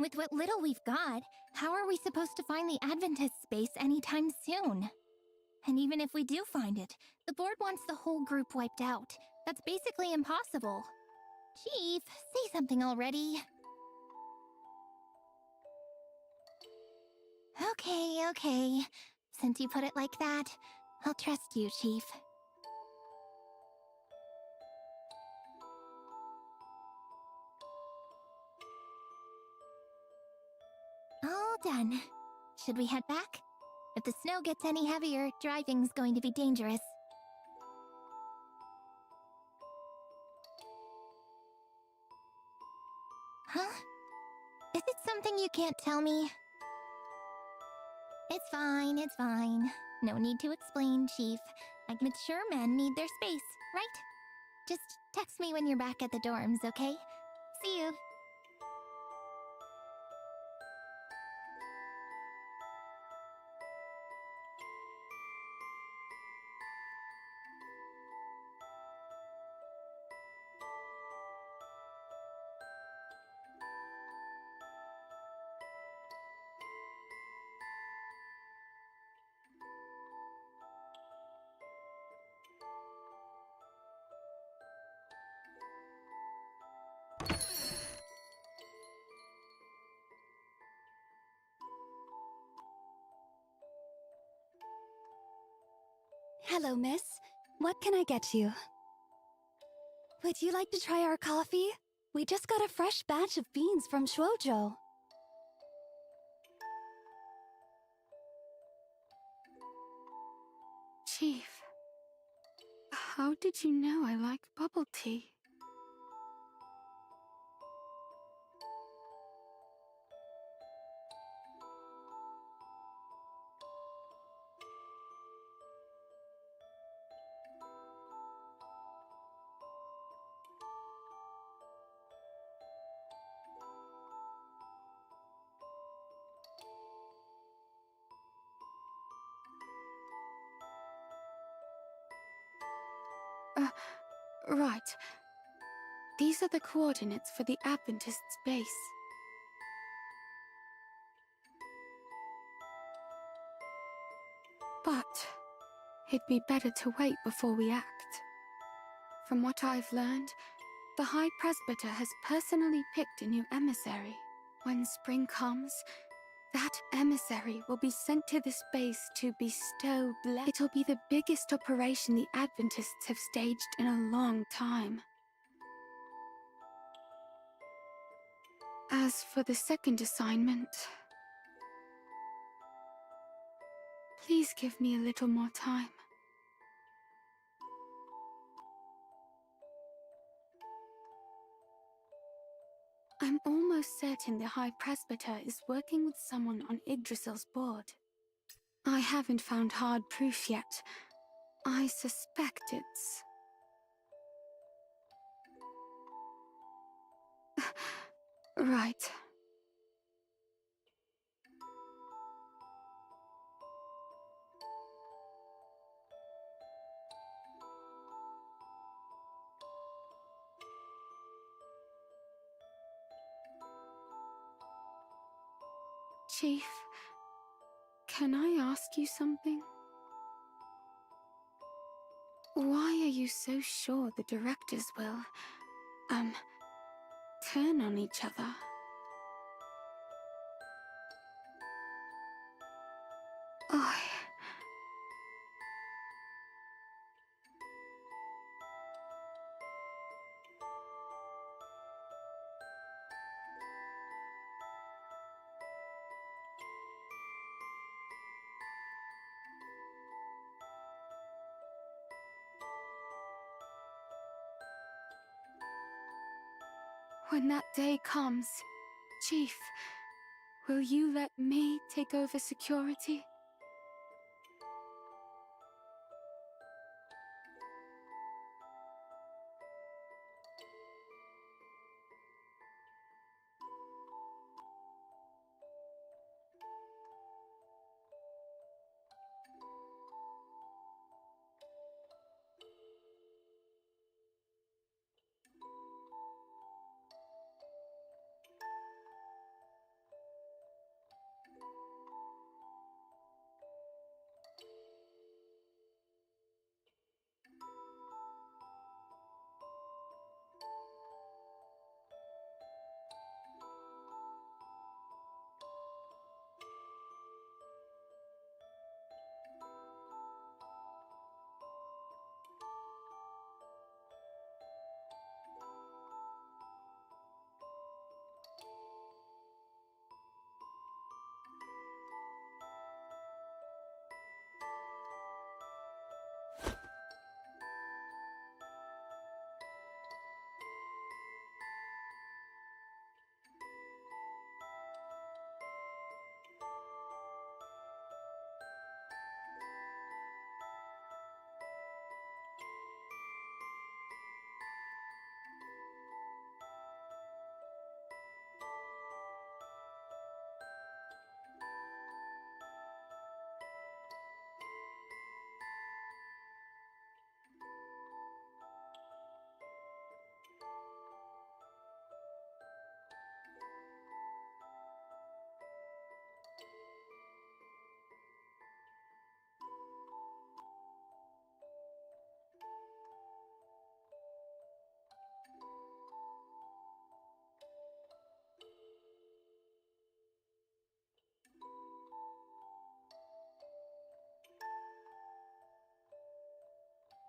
With what little we've got, how are we supposed to find the Adventist space anytime soon? And even if we do find it, the board wants the whole group wiped out. That's basically impossible. Chief, say something already. Okay. Since you put it like that, I'll trust you, Chief. All done. Should we head back? If the snow gets any heavier, driving's going to be dangerous. Huh? Is it something you can't tell me? It's fine. No need to explain, Chief. Mature men need their space, right? Just text me when you're back at the dorms, okay? See you. Hello, miss. What can I get you? Would you like to try our coffee? We just got a fresh batch of beans from Shuozhou. Chief, how did you know I like bubble tea? Right. These are the coordinates for the Adventist base. But it'd be better to wait before we act. From what I've learned, the High Presbyter has personally picked a new emissary. When spring comes, that emissary will be sent to this base to bestow blessings. It'll be the biggest operation the Adventists have staged in a long time. As for the second assignment, please give me a little more time. I'm almost certain the High Presbyter is working with someone on Yggdrasil's board. I haven't found hard proof yet. I suspect it's... right. Chief, can I ask you something? Why are you so sure the directors will, turn on each other? Oh... When that day comes, Chief, will you let me take over security?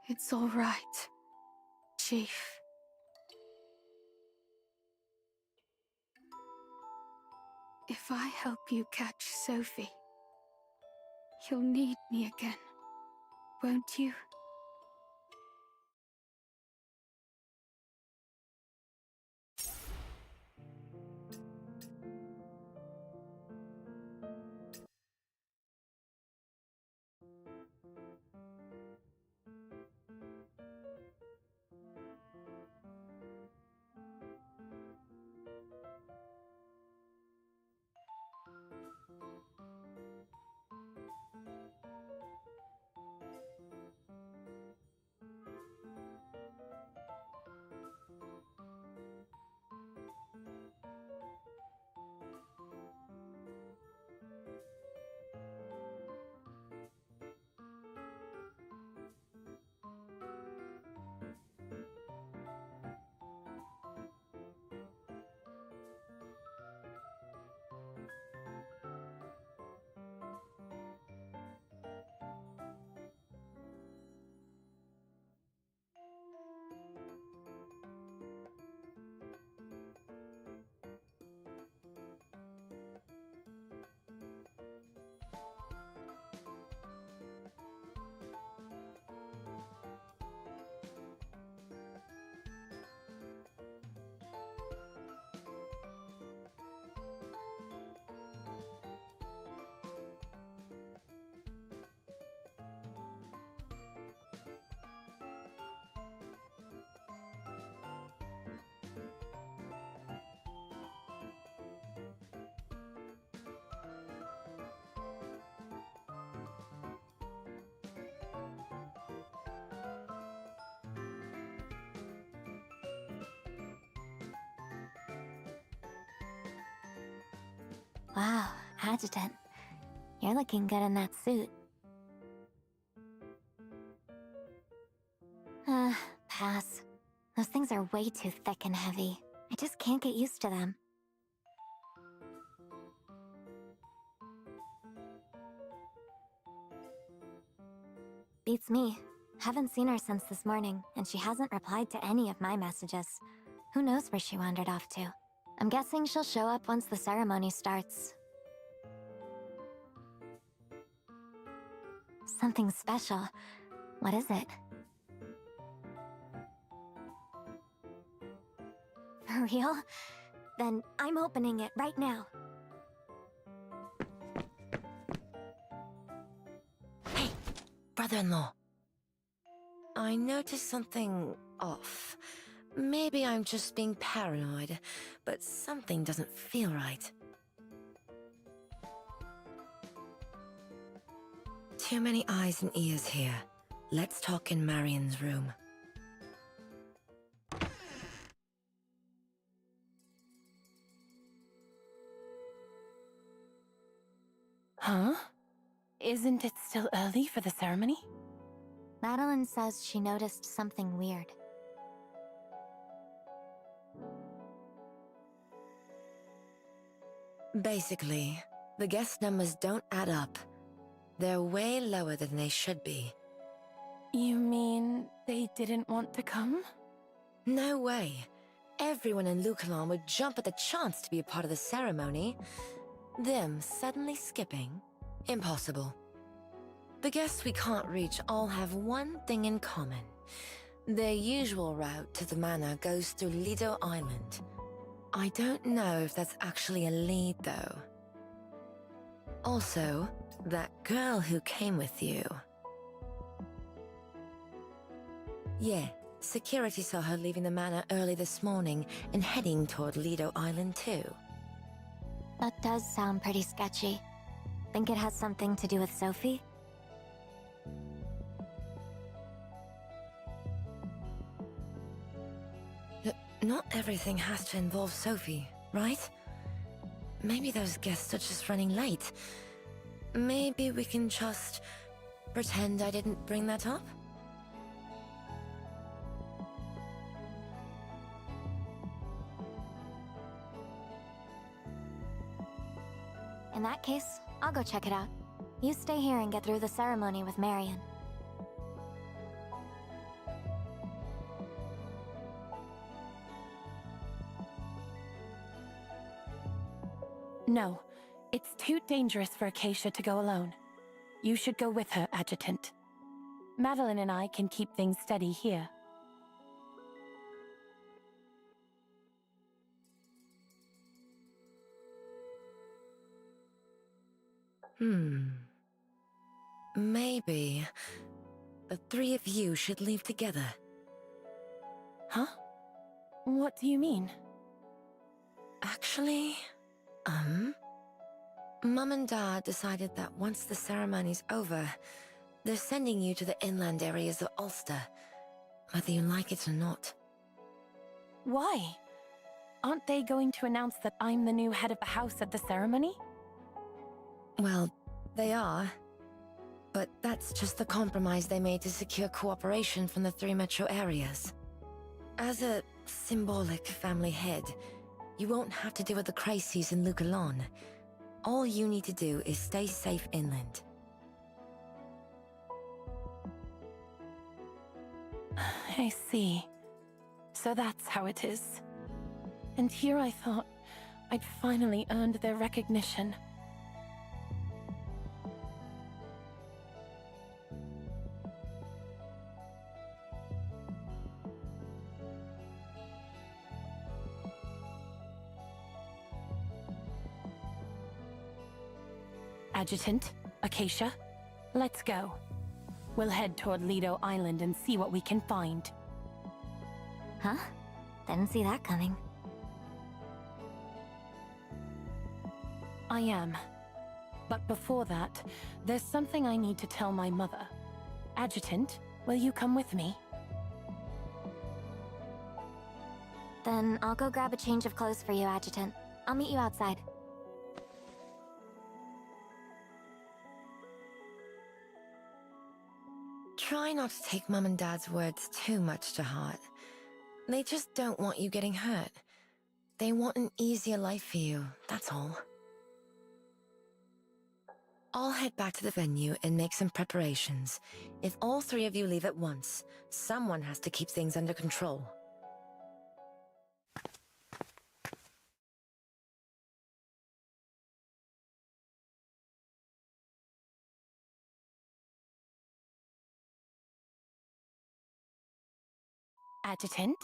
It's all right, Chief. If I help you catch Sophie, you'll need me again, won't you? Wow, Adjutant. You're looking good in that suit. Pass. Those things are way too thick and heavy. I just can't get used to them. Beats me. Haven't seen her since this morning, and she hasn't replied to any of my messages. Who knows where she wandered off to? I'm guessing she'll show up once the ceremony starts. Something special. What is it? For real? Then I'm opening it right now. Hey, brother-in-law. I noticed something off. Maybe I'm just being paranoid, but something doesn't feel right. Too many eyes and ears here. Let's talk in Marian's room. Huh? Isn't it still early for the ceremony? Madeline says she noticed something weird. Basically, the guest numbers don't add up. They're way lower than they should be. You mean they didn't want to come? No way. Everyone in Lucalan would jump at the chance to be a part of the ceremony. Them suddenly skipping? Impossible. The guests we can't reach all have one thing in common. Their usual route to the manor goes through Lido Island. I don't know if that's actually a lead, though. Also, that girl who came with you. Yeah, security saw her leaving the manor early this morning and heading toward Lido Island, too. That does sound pretty sketchy. Think it has something to do with Sophie? Not everything has to involve Sophie, right? Maybe those guests are just running late. Maybe we can just pretend I didn't bring that up? In that case, I'll go check it out. You stay here and get through the ceremony with Marian. No, it's too dangerous for Acacia to go alone. You should go with her, Adjutant. Madeline and I can keep things steady here. Maybe the three of you should leave together. Huh? What do you mean? Actually, Mum and Dad decided that once the ceremony's over, they're sending you to the inland areas of Ulster, whether you like it or not. Why? Aren't they going to announce that I'm the new head of the house at the ceremony? Well, they are. But that's just the compromise they made to secure cooperation from the three metro areas. As a symbolic family head, you won't have to deal with the crises in Lucalan. All you need to do is stay safe inland. I see. So that's how it is. And here I thought I'd finally earned their recognition. Adjutant, Acacia, let's go. We'll head toward Lido Island and see what we can find. Huh? Didn't see that coming. I am. But before that, there's something I need to tell my mother. Adjutant, will you come with me? Then I'll go grab a change of clothes for you, Adjutant. I'll meet you outside. Try not to take Mum and Dad's words too much to heart. They just don't want you getting hurt. They want an easier life for you, that's all. I'll head back to the venue and make some preparations. If all three of you leave at once, someone has to keep things under control. Adjutant,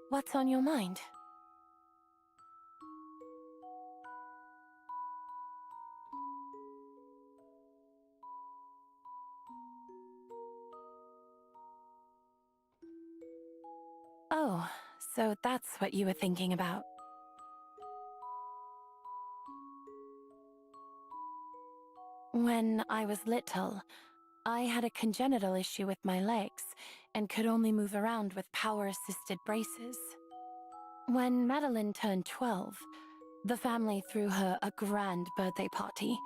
what's on your mind? Oh, so that's what you were thinking about. When I was little, I had a congenital issue with my legs and could only move around with power-assisted braces. When Madeline turned 12, the family threw her a grand birthday party.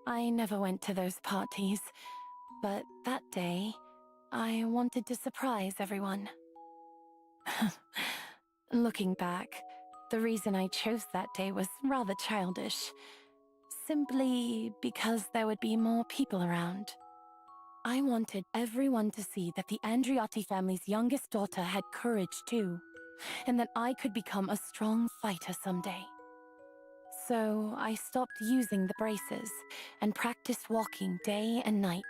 I never went to those parties, but that day, I wanted to surprise everyone. Looking back, the reason I chose that day was rather childish. Simply because there would be more people around. I wanted everyone to see that the Andriotti family's youngest daughter had courage too, and that I could become a strong fighter someday. So I stopped using the braces and practiced walking day and night.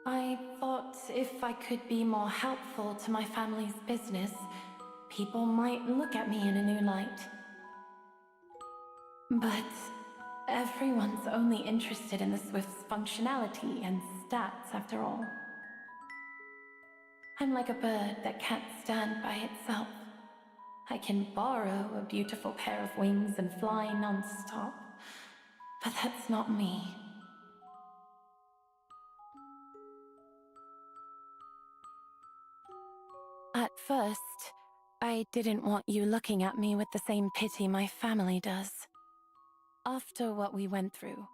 I thought if I could be more helpful to my family's business, people might look at me in a new light. But everyone's only interested in the Swift's functionality and stats, after all. I'm like a bird that can't stand by itself. I can borrow a beautiful pair of wings and fly non-stop, but that's not me. At first, I didn't want you looking at me with the same pity my family does. After what we went through,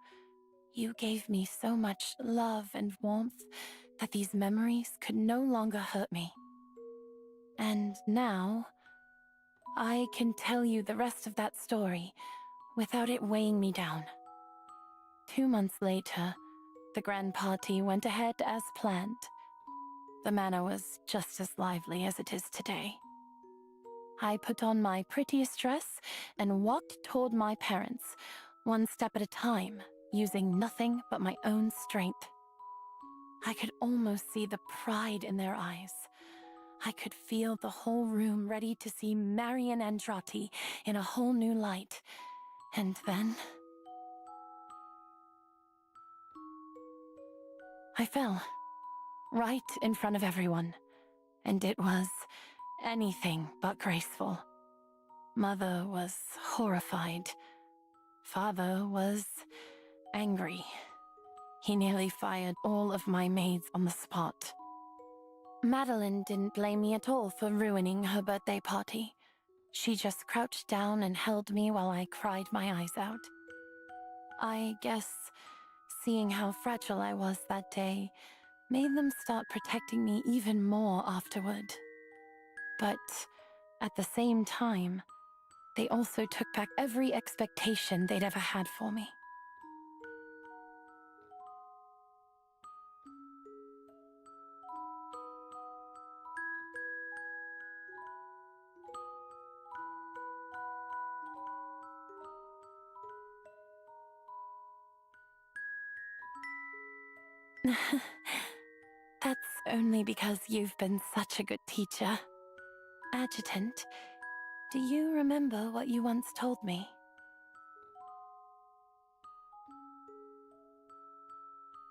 you gave me so much love and warmth that these memories could no longer hurt me. And now, I can tell you the rest of that story without it weighing me down. 2 months later, the grand party went ahead as planned. the manor was just as lively as it is today. I put on my prettiest dress and walked toward my parents, one step at a time, using nothing but my own strength. I could almost see the pride in their eyes. I could feel the whole room ready to see Marian Andrati in a whole new light. And then I fell, right in front of everyone, and it was anything but graceful. Mother was horrified. Father was angry. He nearly fired all of my maids on the spot. Madeline didn't blame me at all for ruining her birthday party. She just crouched down and held me while I cried my eyes out. I guess seeing how fragile I was that day made them start protecting me even more afterward. But at the same time, they also took back every expectation they'd ever had for me. That's only because you've been such a good teacher. Adjutant, do you remember what you once told me?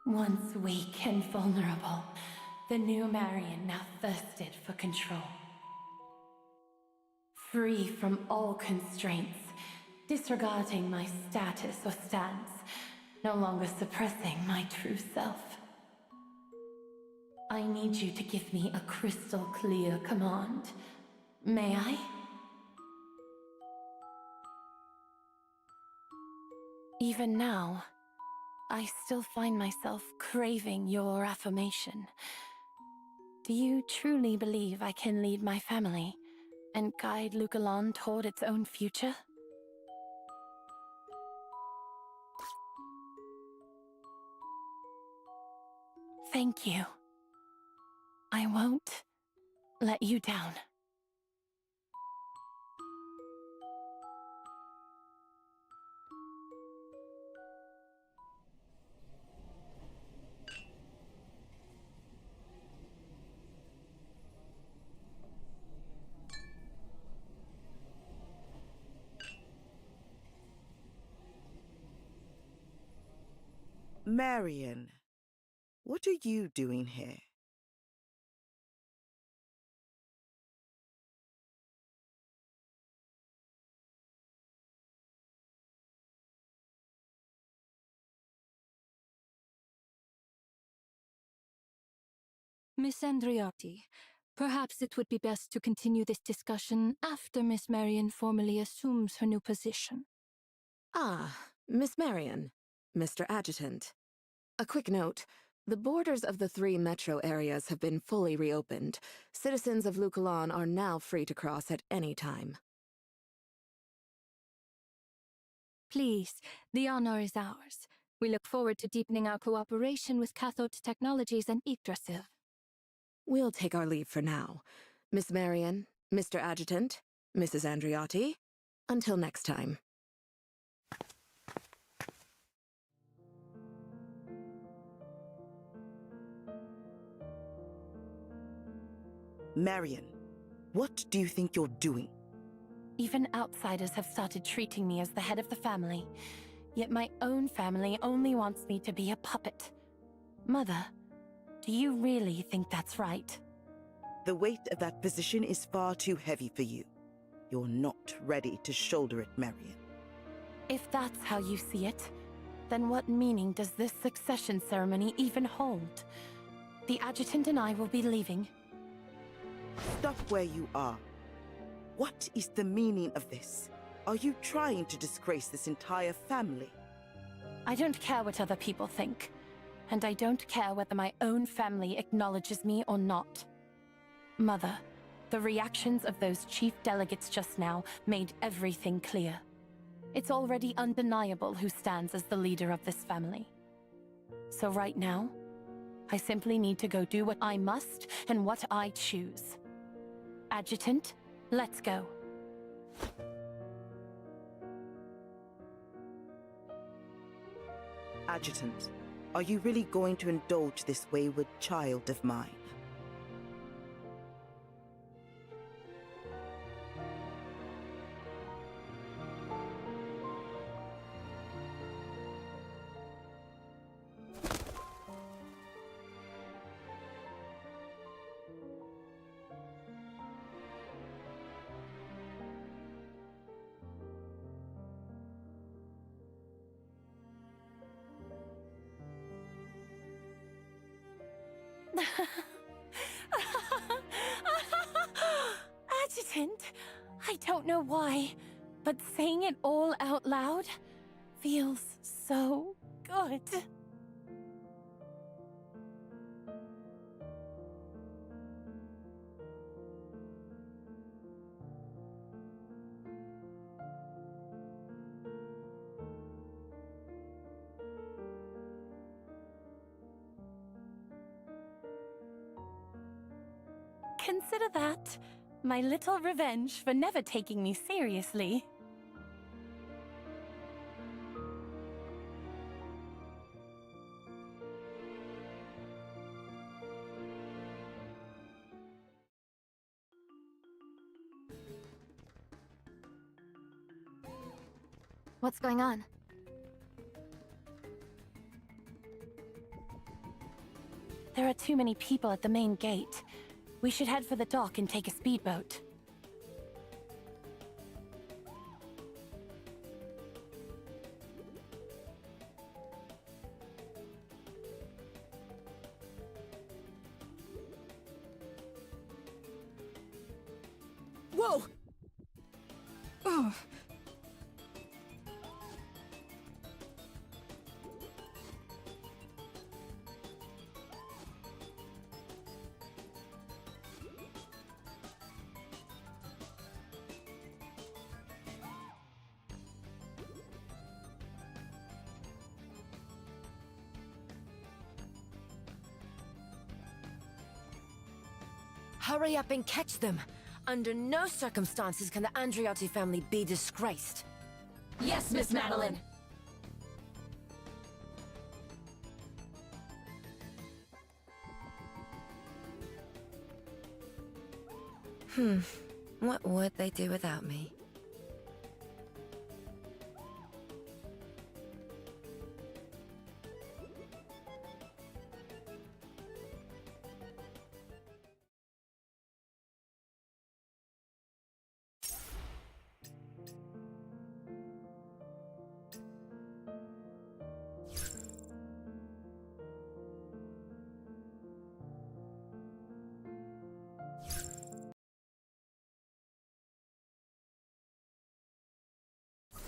Once weak and vulnerable, the new Marian now thirsted for control. Free from all constraints, disregarding my status or stance, no longer suppressing my true self. I need you to give me a crystal clear command. May I? Even now, I still find myself craving your affirmation. Do you truly believe I can lead my family and guide Lucalan toward its own future? Thank you. I won't let you down. Marian, what are you doing here? Miss Andreotti, perhaps it would be best to continue this discussion after Miss Marian formally assumes her new position. Ah, Miss Marian, Mr. Adjutant. A quick note. The borders of the 3 metro areas have been fully reopened. Citizens of Lucalan are now free to cross at any time. Please, the honor is ours. We look forward to deepening our cooperation with Cathode Technologies and Yggdrasil. We'll take our leave for now. Miss Marian, Mr. Adjutant, Mrs. Andreotti, until next time. Marian, what do you think you're doing? Even outsiders have started treating me as the head of the family, yet my own family only wants me to be a puppet. Mother, do you really think that's right? The weight of that position is far too heavy for you. You're not ready to shoulder it, Marian. If that's how you see it, then what meaning does this succession ceremony even hold? The adjutant and I will be leaving. Stop where you are. What is the meaning of this? Are you trying to disgrace this entire family? I don't care what other people think. And I don't care whether my own family acknowledges me or not. Mother, the reactions of those chief delegates just now made everything clear. It's already undeniable who stands as the leader of this family. So right now, I simply need to go do what I must and what I choose. Adjutant, let's go. Adjutant, are you really going to indulge this wayward child of mine? Adjutant, I don't know why, but saying it all out loud feels so good. Consider that my little revenge for never taking me seriously. What's going on? There are too many people at the main gate. We should head for the dock and take a speedboat. Whoa! Oh. Hurry up and catch them! Under no circumstances can the Andreotti family be disgraced. Yes, Miss Madeline. What would they do without me?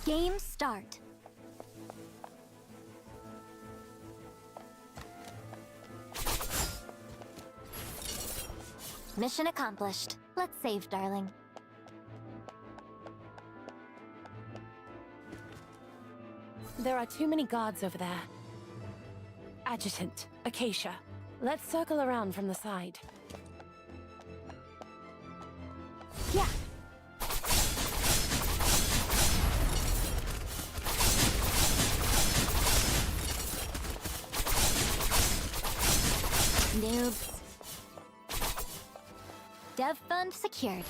Game start. Mission accomplished. Let's save, darling. There are too many guards over there. Adjutant, Acacia, let's circle around from the side. Yeah. Noobs. Dev fund secured.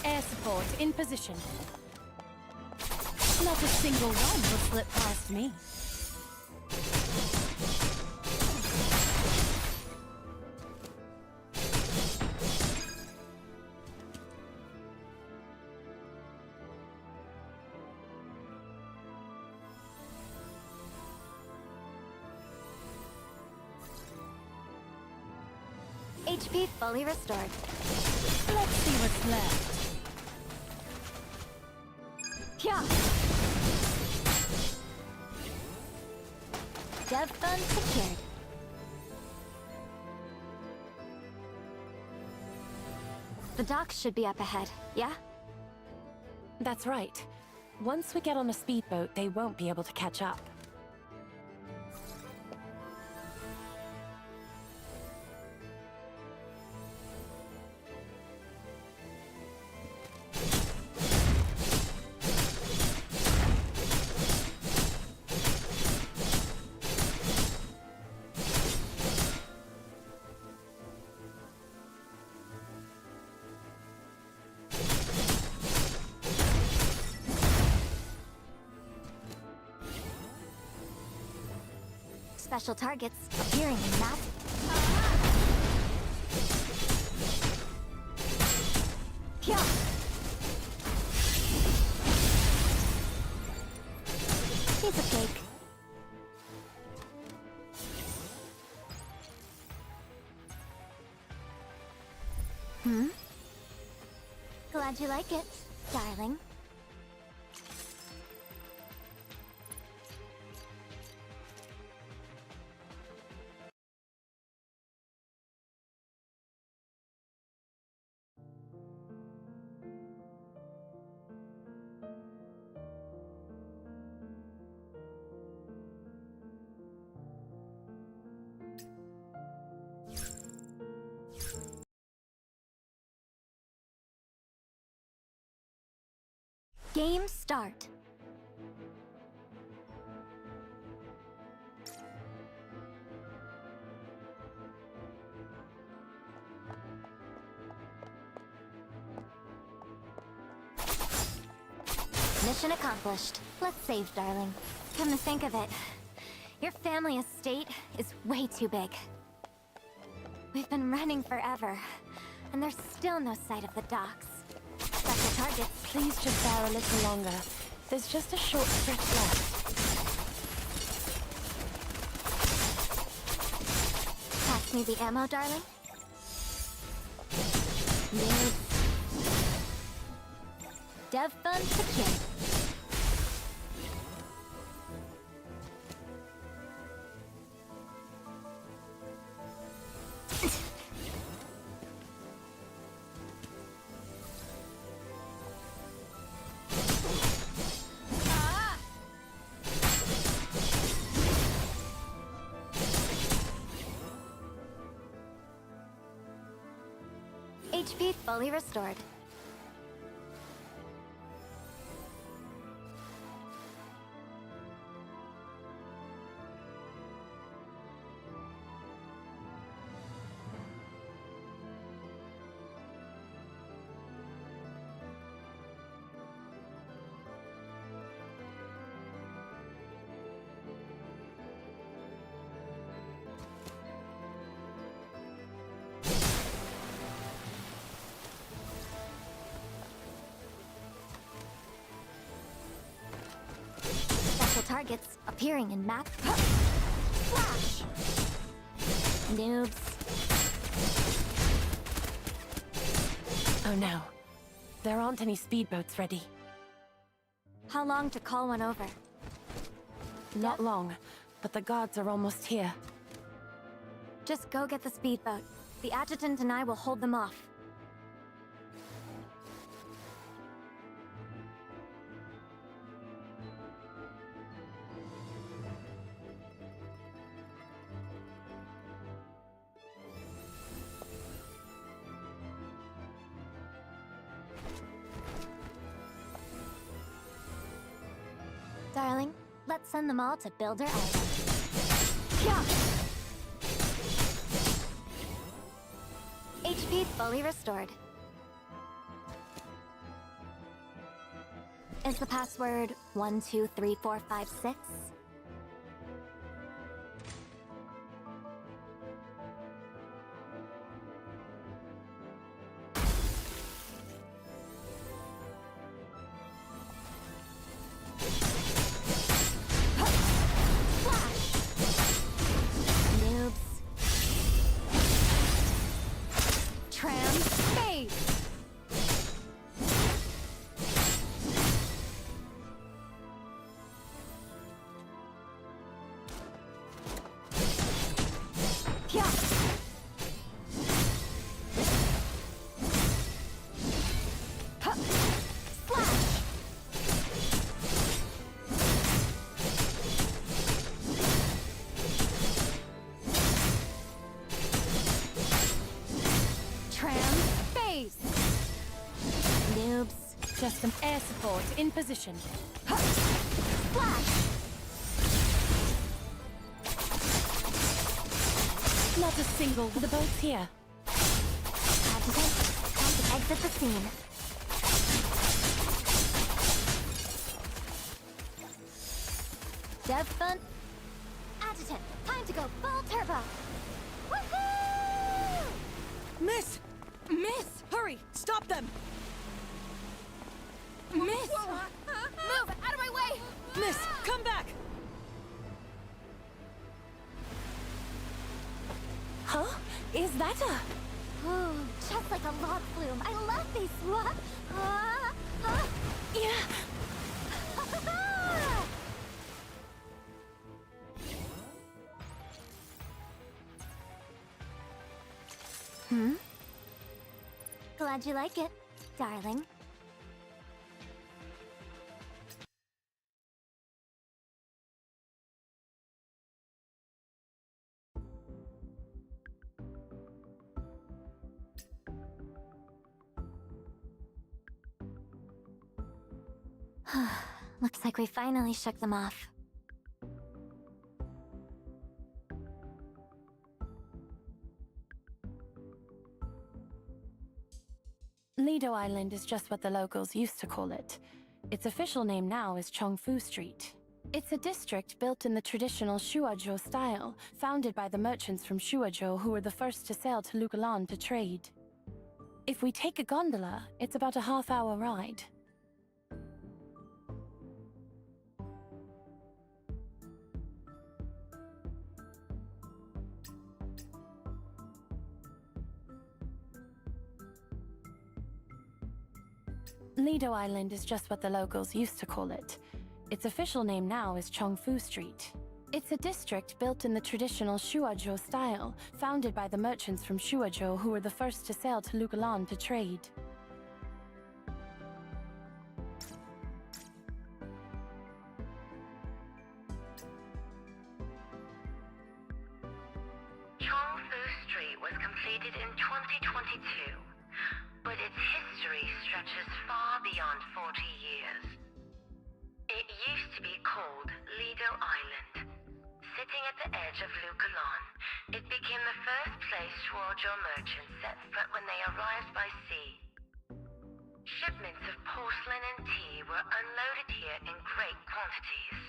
Air support in position. Not a single one will slip past me. HP fully restored. Let's see what's left. Yeah. Dev fund secured. The docks should be up ahead, yeah? That's right. Once we get on a speedboat, they won't be able to catch up. Special targets appearing in map. Kia! Piece of cake. Glad you like it, darling. Game start. Mission accomplished. Let's save, darling. Come to think of it, your family estate is way too big. We've been running forever, and there's still no sight of the docks. Special targets. Please just bear a little longer. There's just a short stretch left. Pass me the ammo, darling. Nope. Dev fund secure. HP fully restored. Targets appearing in map. Flash! Noobs. Oh no. There aren't any speedboats ready. How long to call one over? Not long, but the guards are almost here. Just go get the speedboat. The adjutant and I will hold them off. Darling, let's send them all to Builder Island. Yeah. HP fully restored. Is the password 123456? Just some air support in position. Flash! Not a single. The boat's here. Adjutant, time to exit the scene. Dev fun. Adjutant, time to go full turbo. Woohoo! Miss! Miss! Hurry! Stop them! Miss! Move! Out of my way! Miss! Come back! Huh? Is that a... Ooh, just like a log flume. I love these. What? Yeah. Hmm? Glad you like it, darling. Looks like we finally shook them off. Lido Island is just what the locals used to call it. Its official name now is Chongfu Street. It's a district built in the traditional Shuazhou style, founded by the merchants from Shuazhou who were the first to sail to Lucalan to trade. If we take a gondola, it's about a half-hour ride. Lido Island is just what the locals used to call it. Its official name now is Chongfu Street. It's a district built in the traditional Shuazhou style, founded by the merchants from Shuazhou who were the first to sail to Lucalan to trade. Chongfu Street was completed in 2022, but its history stretches far beyond 40 years. It used to be called Lido Island. Sitting at the edge of Lucalan, it became the first place Shuozhou merchants set foot when they arrived by sea. Shipments of porcelain and tea were unloaded here in great quantities.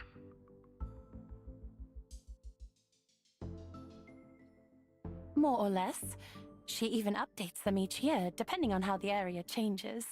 More or less. She even updates them each year, depending on how the area changes.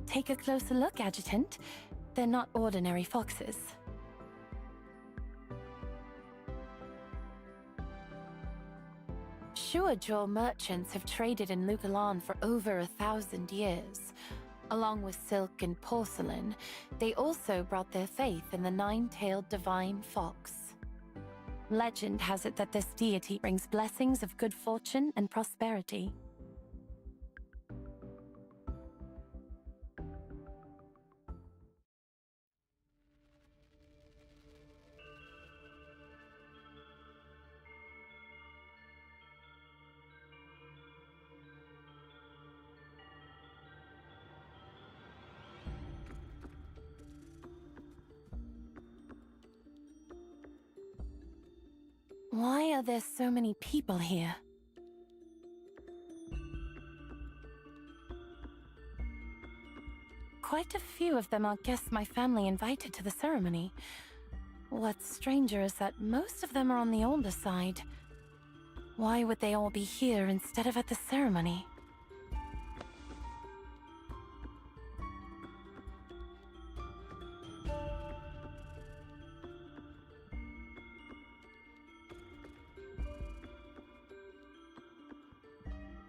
Take a closer look, Adjutant. They're not ordinary foxes. Shuazhou merchants have traded in Lucalan for over 1,000 years. Along with silk and porcelain, they also brought their faith in the nine-tailed divine fox. Legend has it that this deity brings blessings of good fortune and prosperity. Why are there so many people here? Quite a few of them are guests my family invited to the ceremony. What's stranger is that most of them are on the older side. Why would they all be here instead of at the ceremony?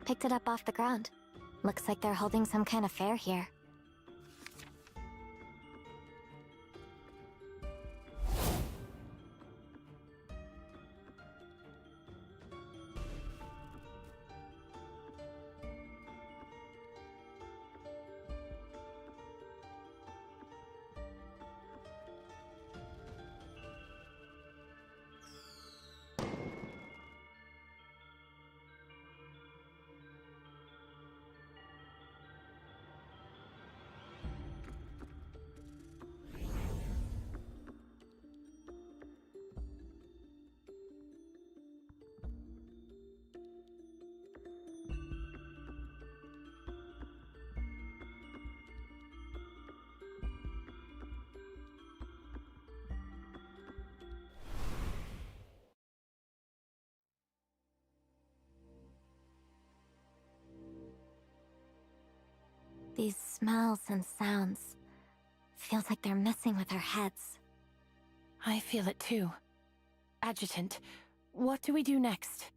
Picked it up off the ground. Looks like they're holding some kind of fair here. These smells and sounds. Feels like they're messing with our heads. I feel it too. Adjutant, what do we do next?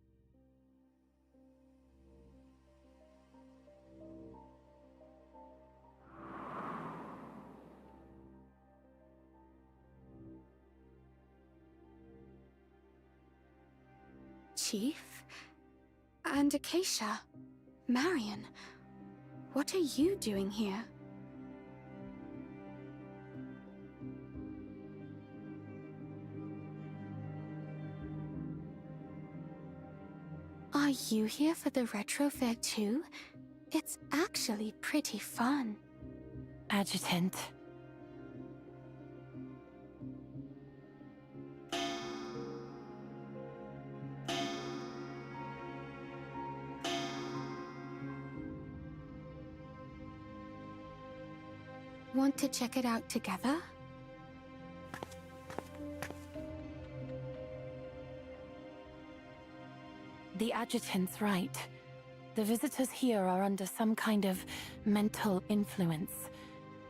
Chief? And Acacia? Marian? What are you doing here? Are you here for the retro fair too? It's actually pretty fun. Adjutant. Want to check it out together? The adjutant's right. The visitors here are under some kind of mental influence.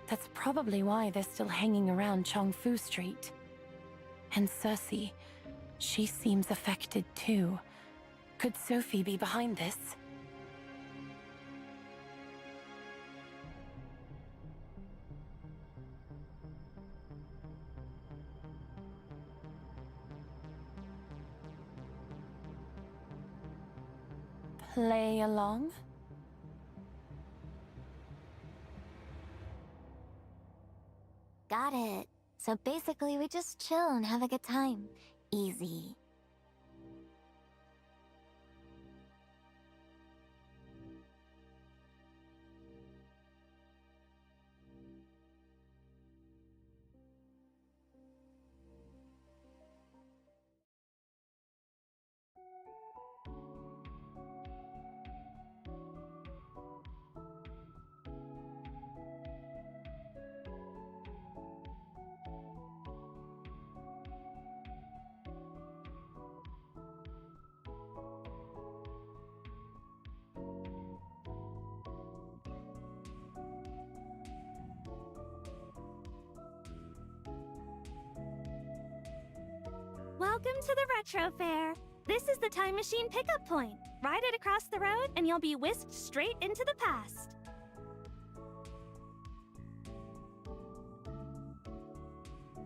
That's probably why they're still hanging around Chongfu Street. And Cersei, she seems affected too. Could Sophie be behind this? Play along? Got it. So basically we just chill and have a good time. Easy. Welcome to the Retro Fair. This is the time machine pickup point. Ride it across the road and you'll be whisked straight into the past.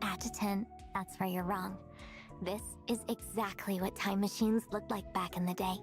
Adjutant, that's where you're wrong. This is exactly what time machines looked like back in the day.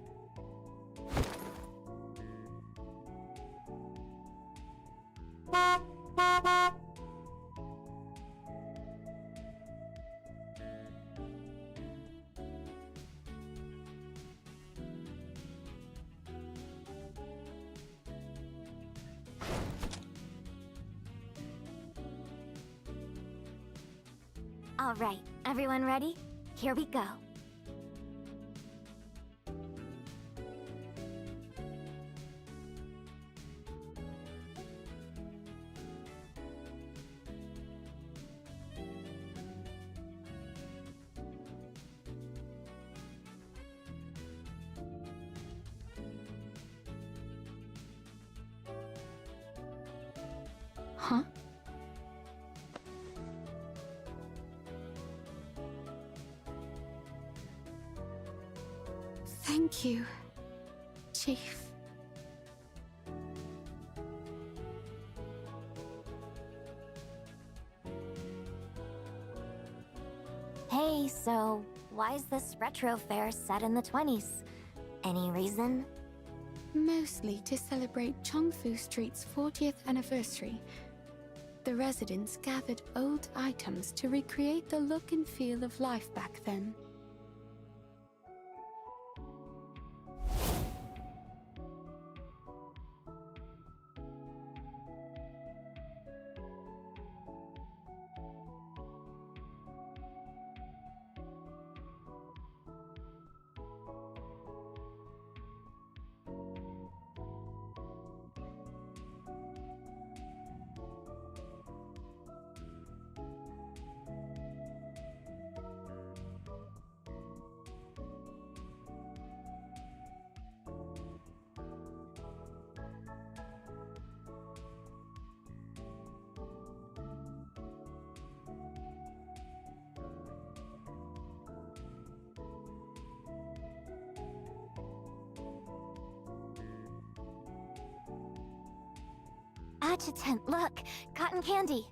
All right, everyone ready? Here we go. Huh? Thank you, Chief. Hey, so why is this retro fair set in the 20s? Any reason? Mostly to celebrate Chongfu Street's 40th anniversary. The residents gathered old items to recreate the look and feel of life back then. Adjutant, look! Cotton candy!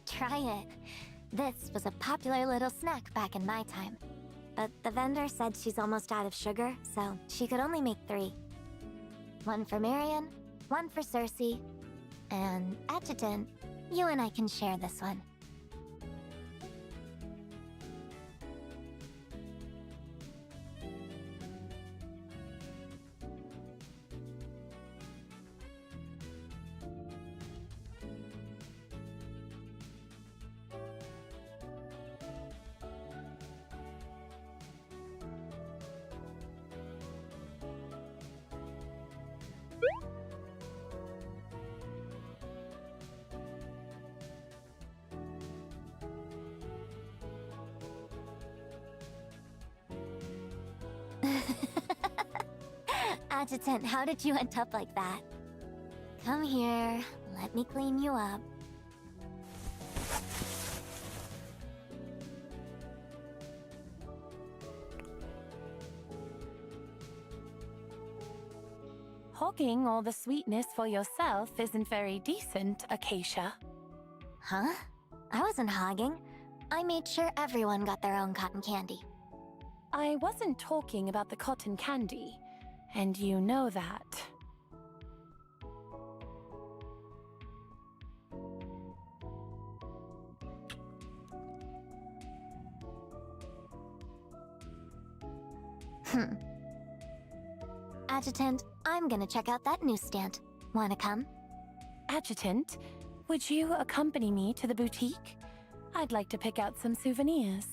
Try it. This was a popular little snack back in my time. But the vendor said she's almost out of sugar, so she could only make 3. One for Marian, one for Cersei, and Adjutant, you and I can share this one. Adjutant, how did you end up like that? Come here, let me clean you up. Hogging all the sweetness for yourself isn't very decent, Acacia. Huh? I wasn't hogging. I made sure everyone got their own cotton candy. I wasn't talking about the cotton candy, and you know that. Adjutant, I'm gonna check out that newsstand. Wanna come? Adjutant, would you accompany me to the boutique? I'd like to pick out some souvenirs.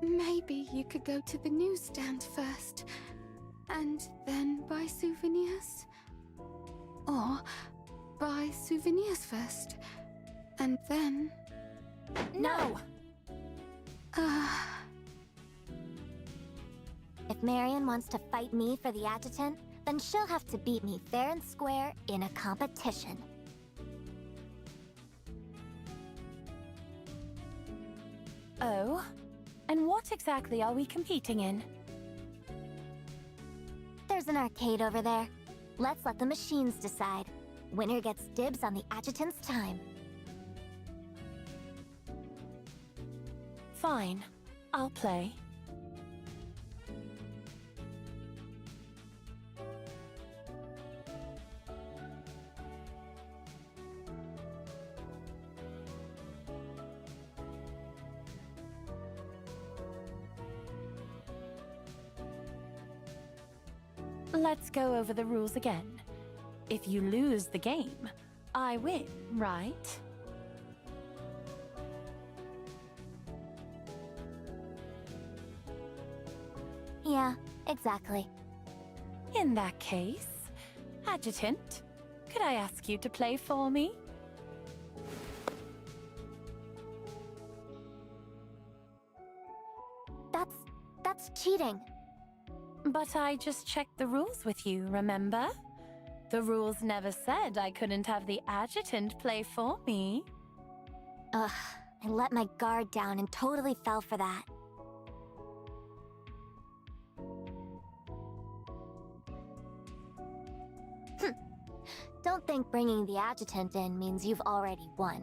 Maybe you could go to the newsstand first, and then buy souvenirs? Or buy souvenirs first, and then... No! If Marian wants to fight me for the adjutant, then she'll have to beat me fair and square in a competition. Oh? And what exactly are we competing in? There's an arcade over there. Let's let the machines decide. Winner gets dibs on the adjutant's time. Fine. I'll play. Let's go over the rules again. If you lose the game, I win, right? Yeah, exactly. In that case, Adjutant, could I ask you to play for me? That's cheating. But I just checked the rules with you, remember? The rules never said I couldn't have the Adjutant play for me. Ugh, I let my guard down and totally fell for that. Don't think bringing the adjutant in means you've already won.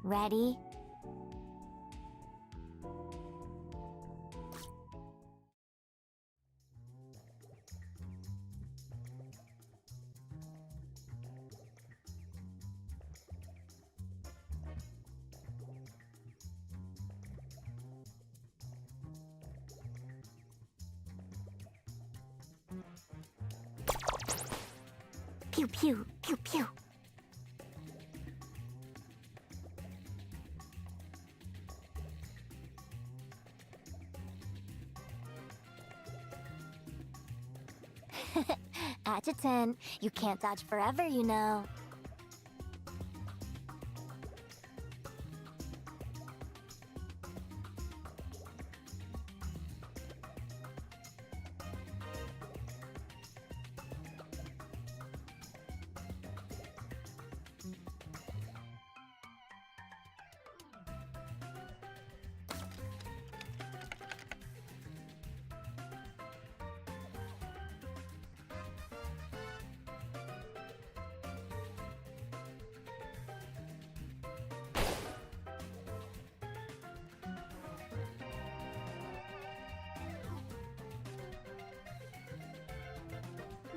Ready? Pew pew, pew pew. Adjutant, you can't dodge forever, you know.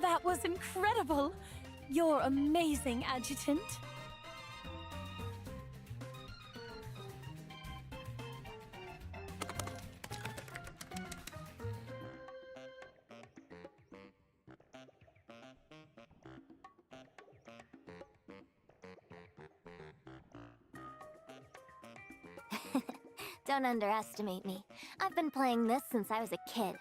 That was incredible! You're amazing, Adjutant. Don't underestimate me. I've been playing this since I was a kid.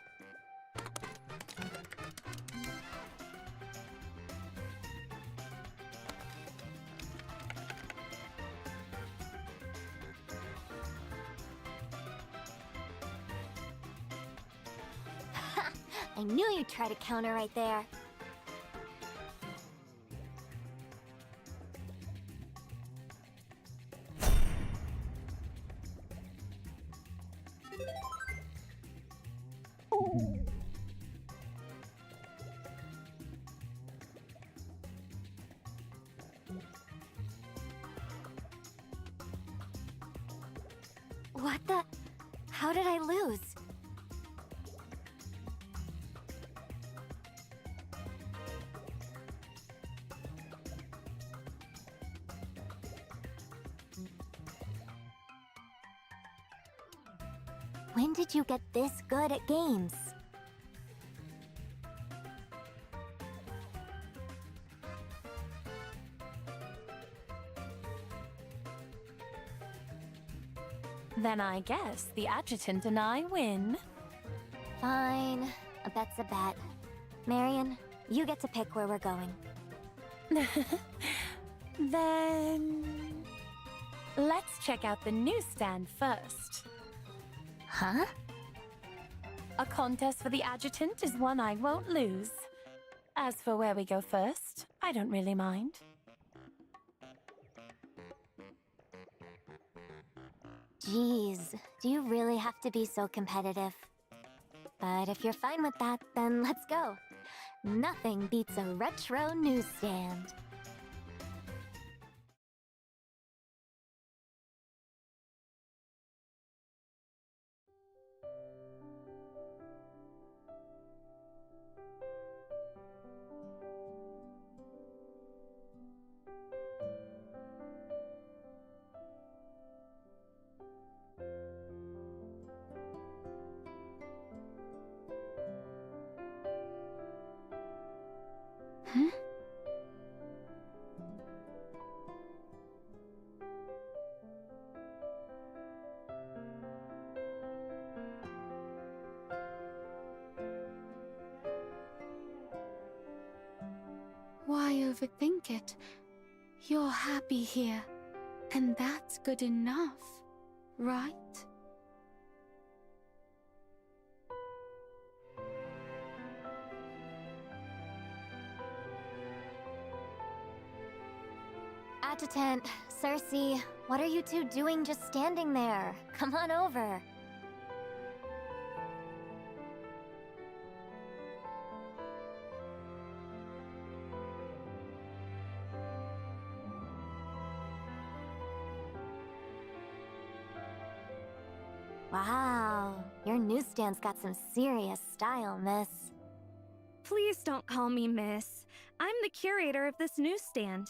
I knew you'd try to counter right there. What the? How did I lose? When did you get this good at games? Then I guess the Adjutant and I win. Fine. A bet's a bet. Marian, you get to pick where we're going. Then... let's check out the newsstand first. Huh? A contest for the Adjutant is one I won't lose. As for where we go first, I don't really mind. Jeez, do you really have to be so competitive? But if you're fine with that, then let's go. Nothing beats a retro newsstand. Why overthink it? You're happy here, and that's good enough, right? Adjutant, Cersei, what are you two doing just standing there? Come on over. Wow, your newsstand's got some serious style, miss. Please don't call me miss. I'm the curator of this newsstand.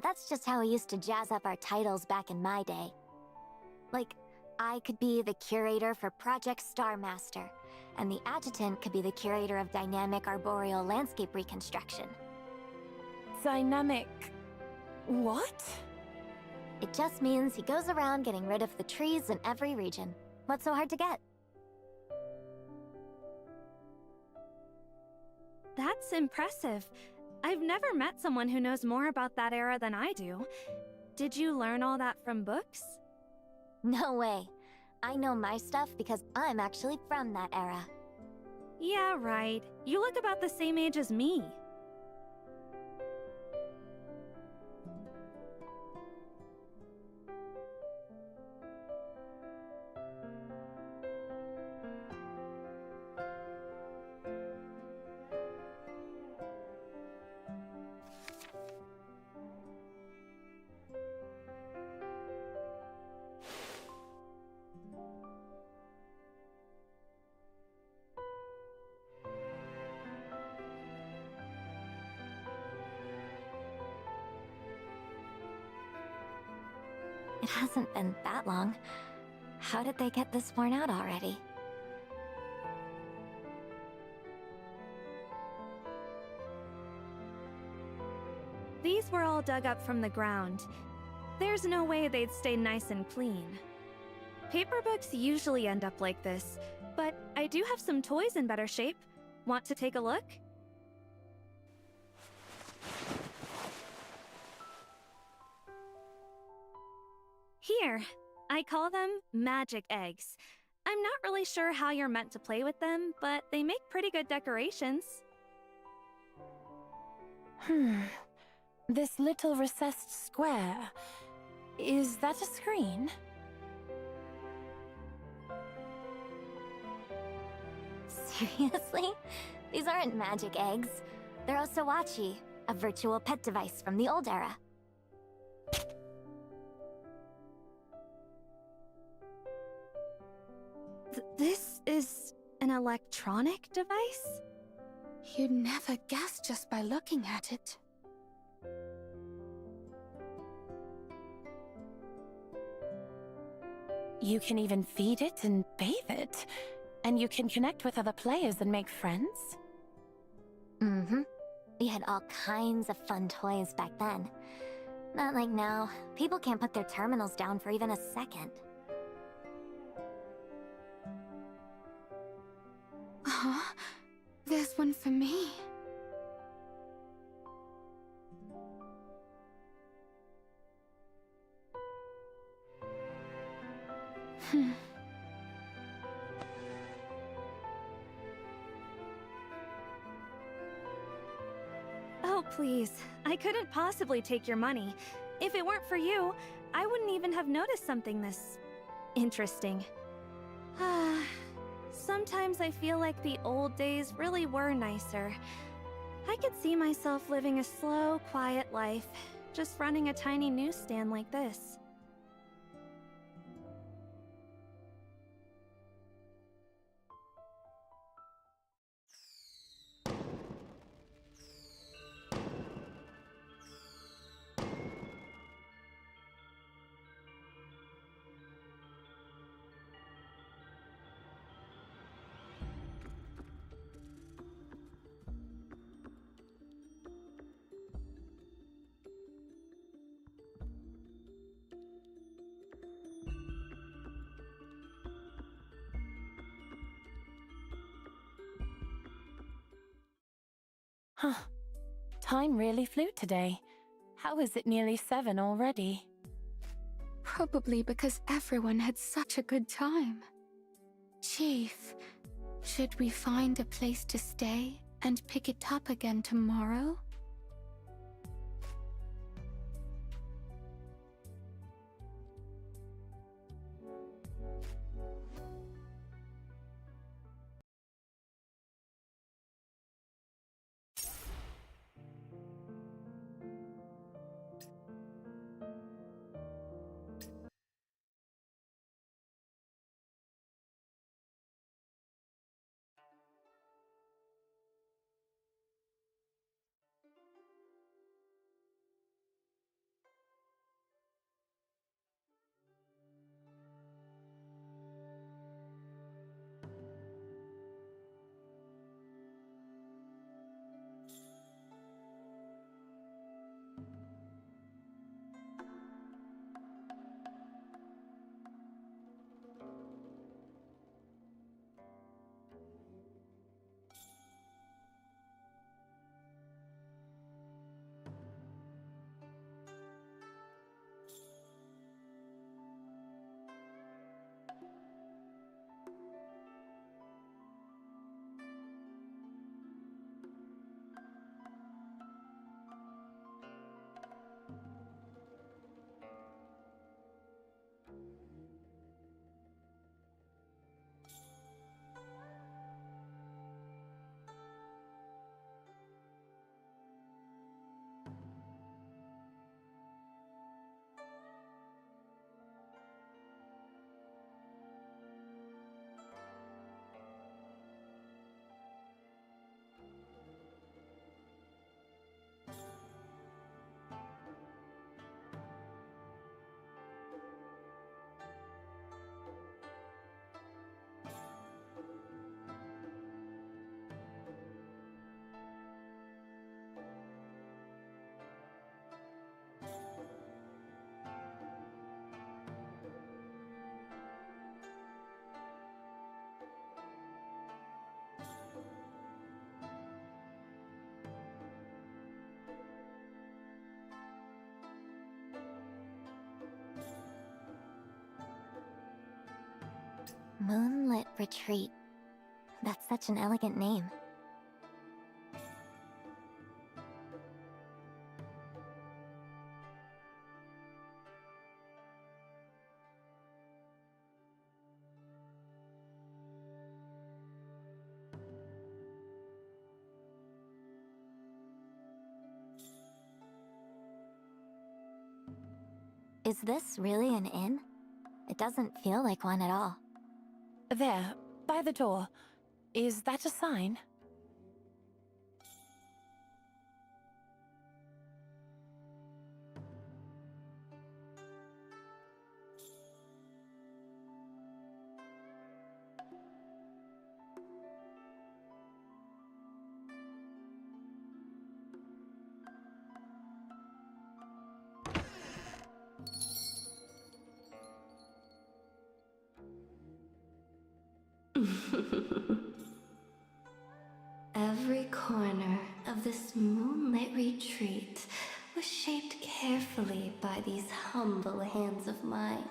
That's just how we used to jazz up our titles back in my day. Like, I could be the curator for Project Star Master, and the Adjutant could be the curator of Dynamic Arboreal Landscape Reconstruction. Dynamic... what? It just means he goes around getting rid of the trees in every region. What's so hard to get? That's impressive. I've never met someone who knows more about that era than I do. Did you learn all that from books? No way. I know my stuff because I'm actually from that era. Yeah, right. You look about the same age as me. It hasn't been that long. How did they get this worn out already? These were all dug up from the ground. There's no way they'd stay nice and clean. Paper books usually end up like this, but I do have some toys in better shape. Want to take a look? Here, I call them magic eggs. I'm not really sure how you're meant to play with them, but they make pretty good decorations. This little recessed square. Is that a screen? Seriously? These aren't magic eggs. They're Osawachi, a virtual pet device from the old era. This is an electronic device? You'd never guess just by looking at it. You can even feed it and bathe it. And you can connect with other players and make friends. Mm-hmm. We had all kinds of fun toys back then. Not like now. People can't put their terminals down for even a second. Huh? There's one for me. Oh, please. I couldn't possibly take your money. If it weren't for you, I wouldn't even have noticed something this interesting. Sometimes I feel like the old days really were nicer. I could see myself living a slow, quiet life, just running a tiny newsstand like this. Huh. Time really flew today. How is it nearly 7 already? Probably because everyone had such a good time. Chief, should we find a place to stay and pick it up again tomorrow? Moonlit Retreat. That's such an elegant name. Is this really an inn? It doesn't feel like one at all. There, by the door. Is that a sign? Every corner of this moonlit retreat was shaped carefully by these humble hands of mine.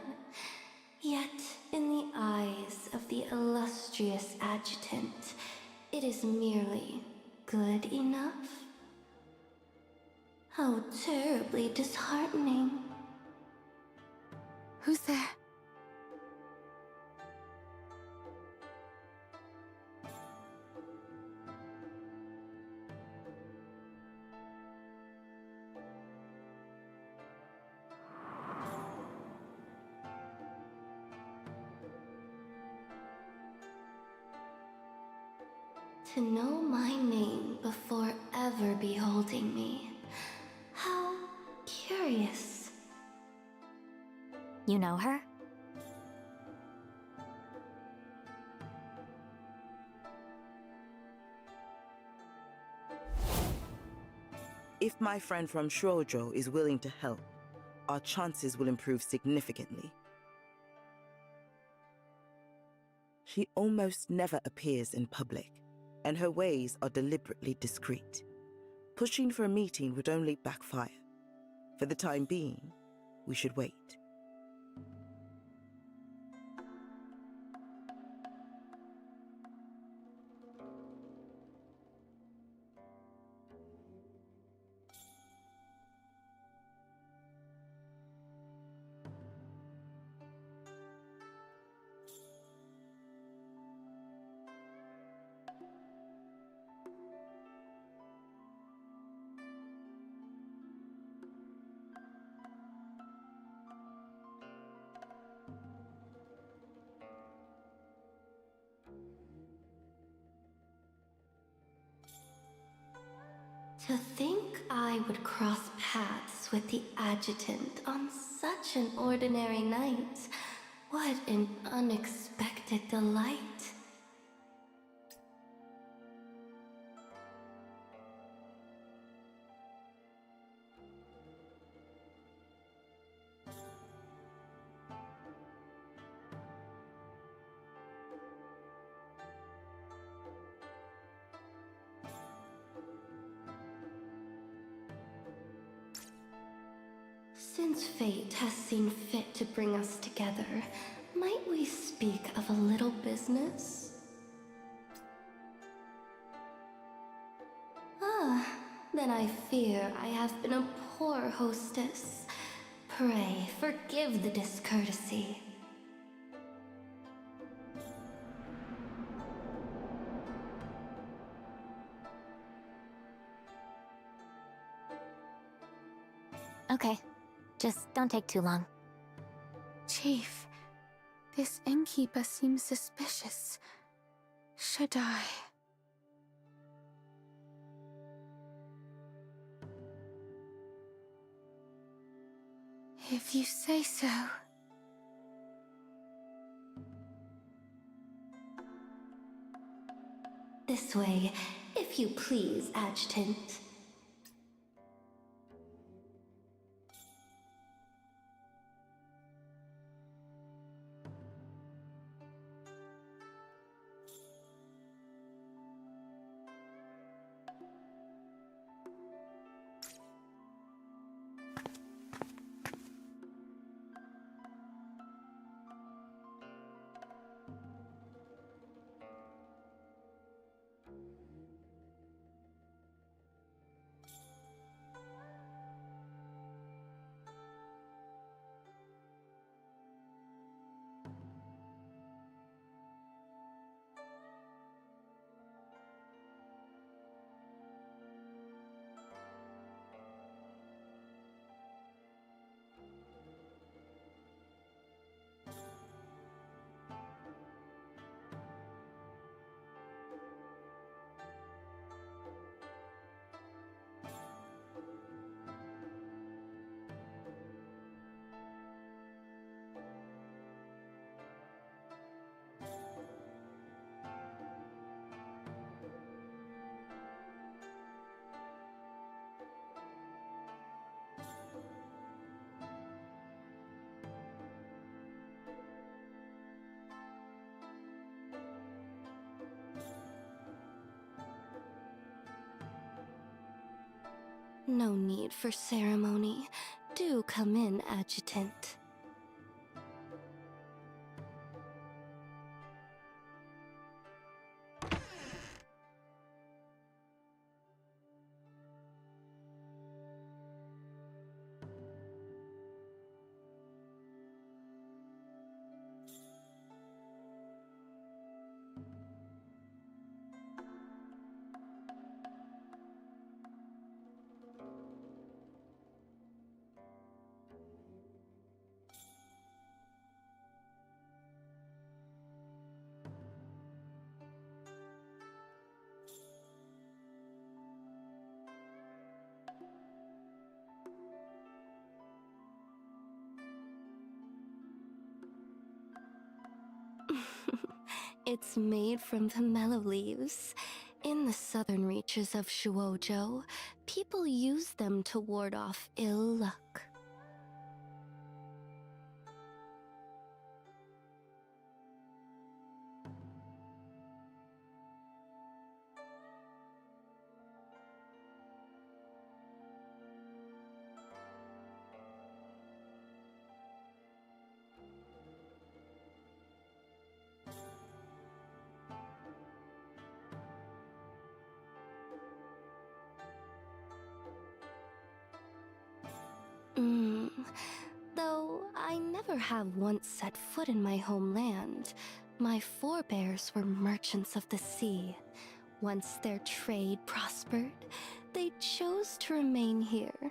Yet, in the eyes of the illustrious adjutant, it is merely good enough. How terribly disheartening. Who's there? To know my name before ever beholding me. How curious. You know her? If my friend from Shoujo is willing to help, our chances will improve significantly. She almost never appears in public, and her ways are deliberately discreet. Pushing for a meeting would only backfire. For the time being, we should wait. To think I would cross paths with the adjutant on such an ordinary night. What an unexpected delight. Since fate has seen fit to bring us together, might we speak of a little business? Then I fear I have been a poor hostess. Pray, forgive the discourtesy. Okay. Just don't take too long. Chief, this innkeeper seems suspicious. Should I? If you say so. This way, if you please, Adjutant. No need for ceremony. Do come in, Adjutant. It's made from the mellow leaves. In the southern reaches of Shuojo, people use them to ward off ill luck. Though I never have once set foot in my homeland, my forebears were merchants of the sea. Once their trade prospered, they chose to remain here.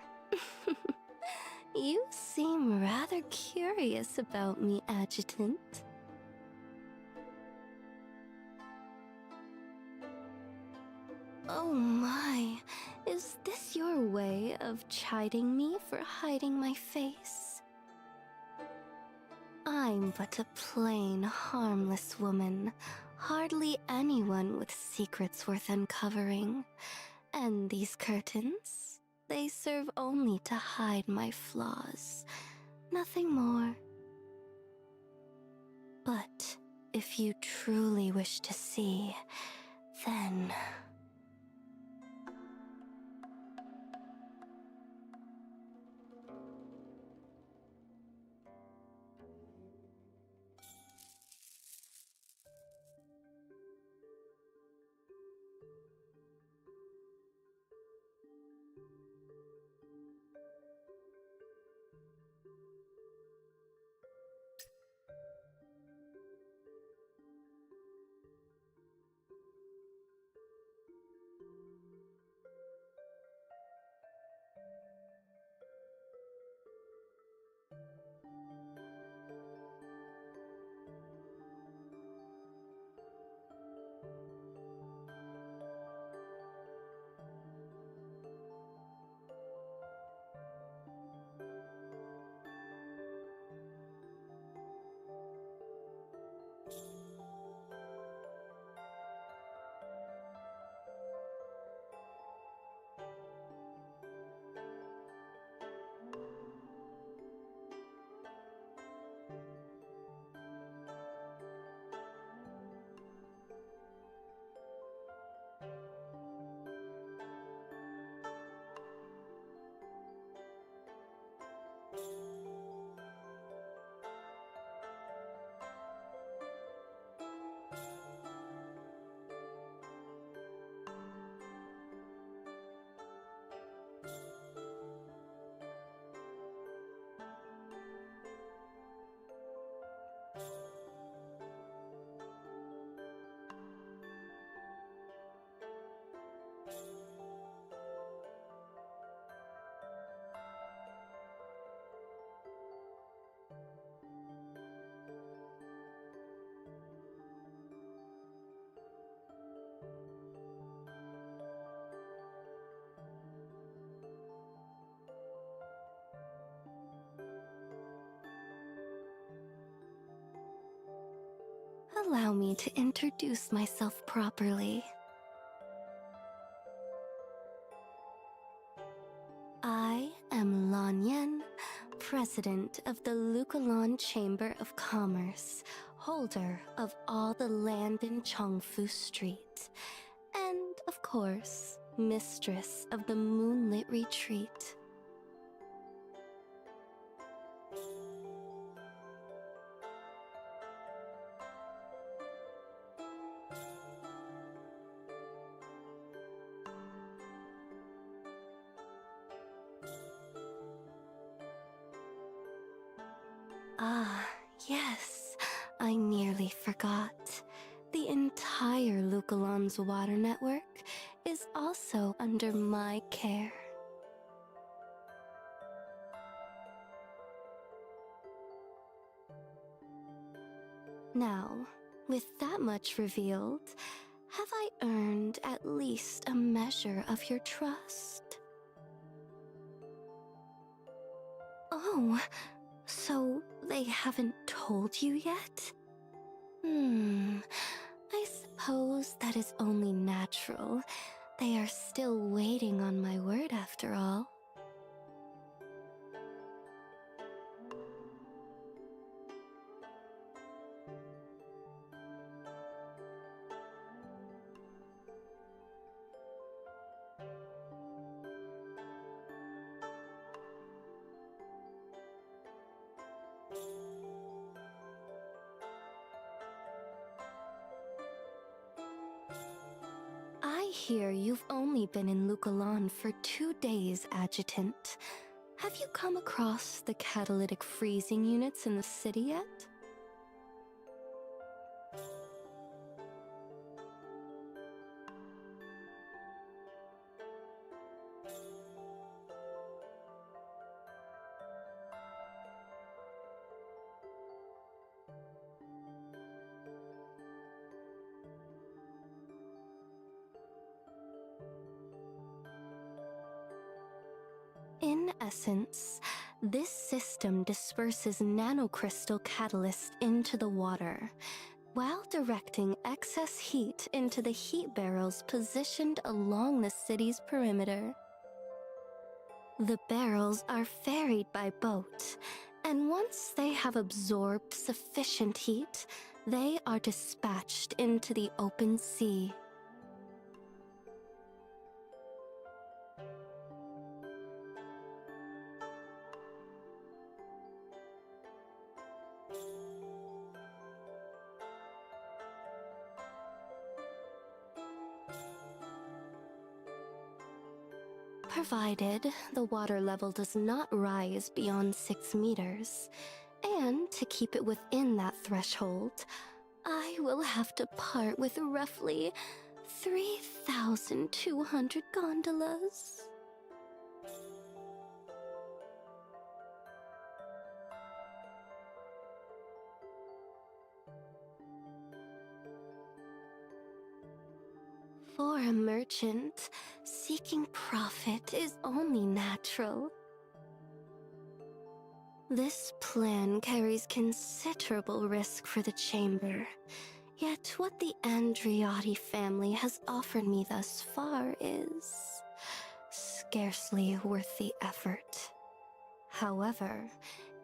You seem rather curious about me, Adjutant. Oh my, is this your way of chiding me for hiding my face? I'm but a plain, harmless woman, hardly anyone with secrets worth uncovering. And these curtains, they serve only to hide my flaws, nothing more. But if you truly wish to see, then... Allow me to introduce myself properly. I am Lan Yen, President of the Lukalon Chamber of Commerce, holder of all the land in Chongfu Street, and, of course, mistress of the moonlit retreat. Ah, yes, I nearly forgot. The entire Lukalon's water network is also under my care. Now, with that much revealed, have I earned at least a measure of your trust? Oh, so they haven't told you yet? I suppose that is only natural. They are still waiting on my word after all. I hear you've only been in Lukalon for 2 days, Adjutant. Have you come across the catalytic freezing units in the city yet? In essence, this system disperses nanocrystal catalyst into the water, while directing excess heat into the heat barrels positioned along the city's perimeter. The barrels are ferried by boat, and once they have absorbed sufficient heat, they are dispatched into the open sea. Provided the water level does not rise beyond 6 meters, and to keep it within that threshold, I will have to part with roughly 3,200 gondolas. For a merchant, seeking profit is only natural. This plan carries considerable risk for the Chamber, yet what the Andriotti family has offered me thus far is scarcely worth the effort. However,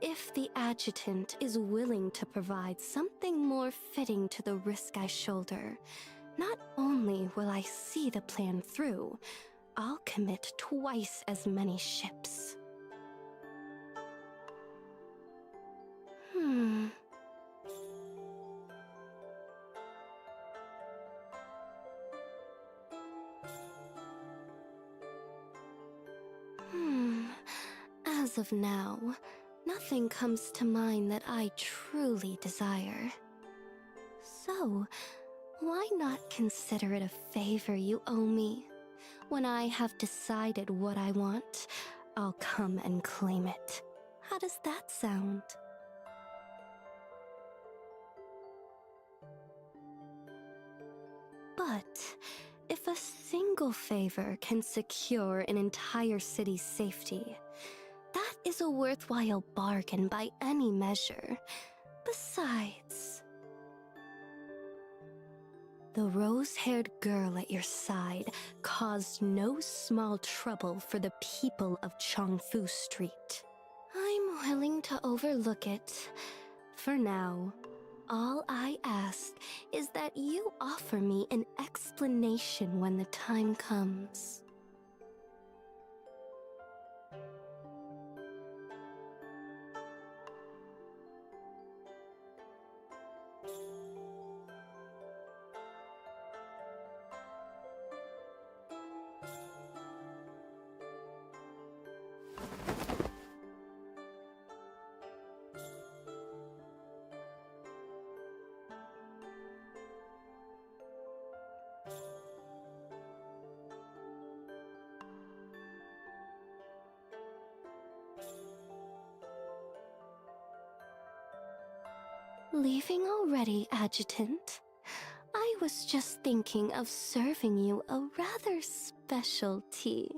if the Adjutant is willing to provide something more fitting to the risk I shoulder, not only will I see the plan through, I'll commit twice as many ships. As of now, nothing comes to mind that I truly desire. So, why not consider it a favor you owe me? When I have decided what I want, I'll come and claim it. How does that sound? But if a single favor can secure an entire city's safety, that is a worthwhile bargain by any measure. Besides, the rose-haired girl at your side caused no small trouble for the people of Chongfu Street. I'm willing to overlook it. For now, all I ask is that you offer me an explanation when the time comes. Leaving already, Adjutant? I was just thinking of serving you a rather special tea.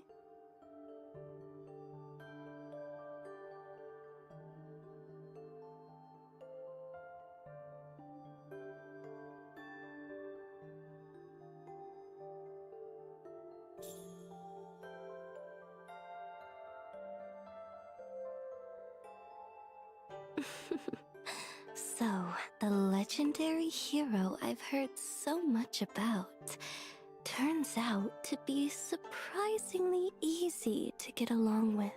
So, the legendary hero I've heard so much about turns out to be surprisingly easy to get along with.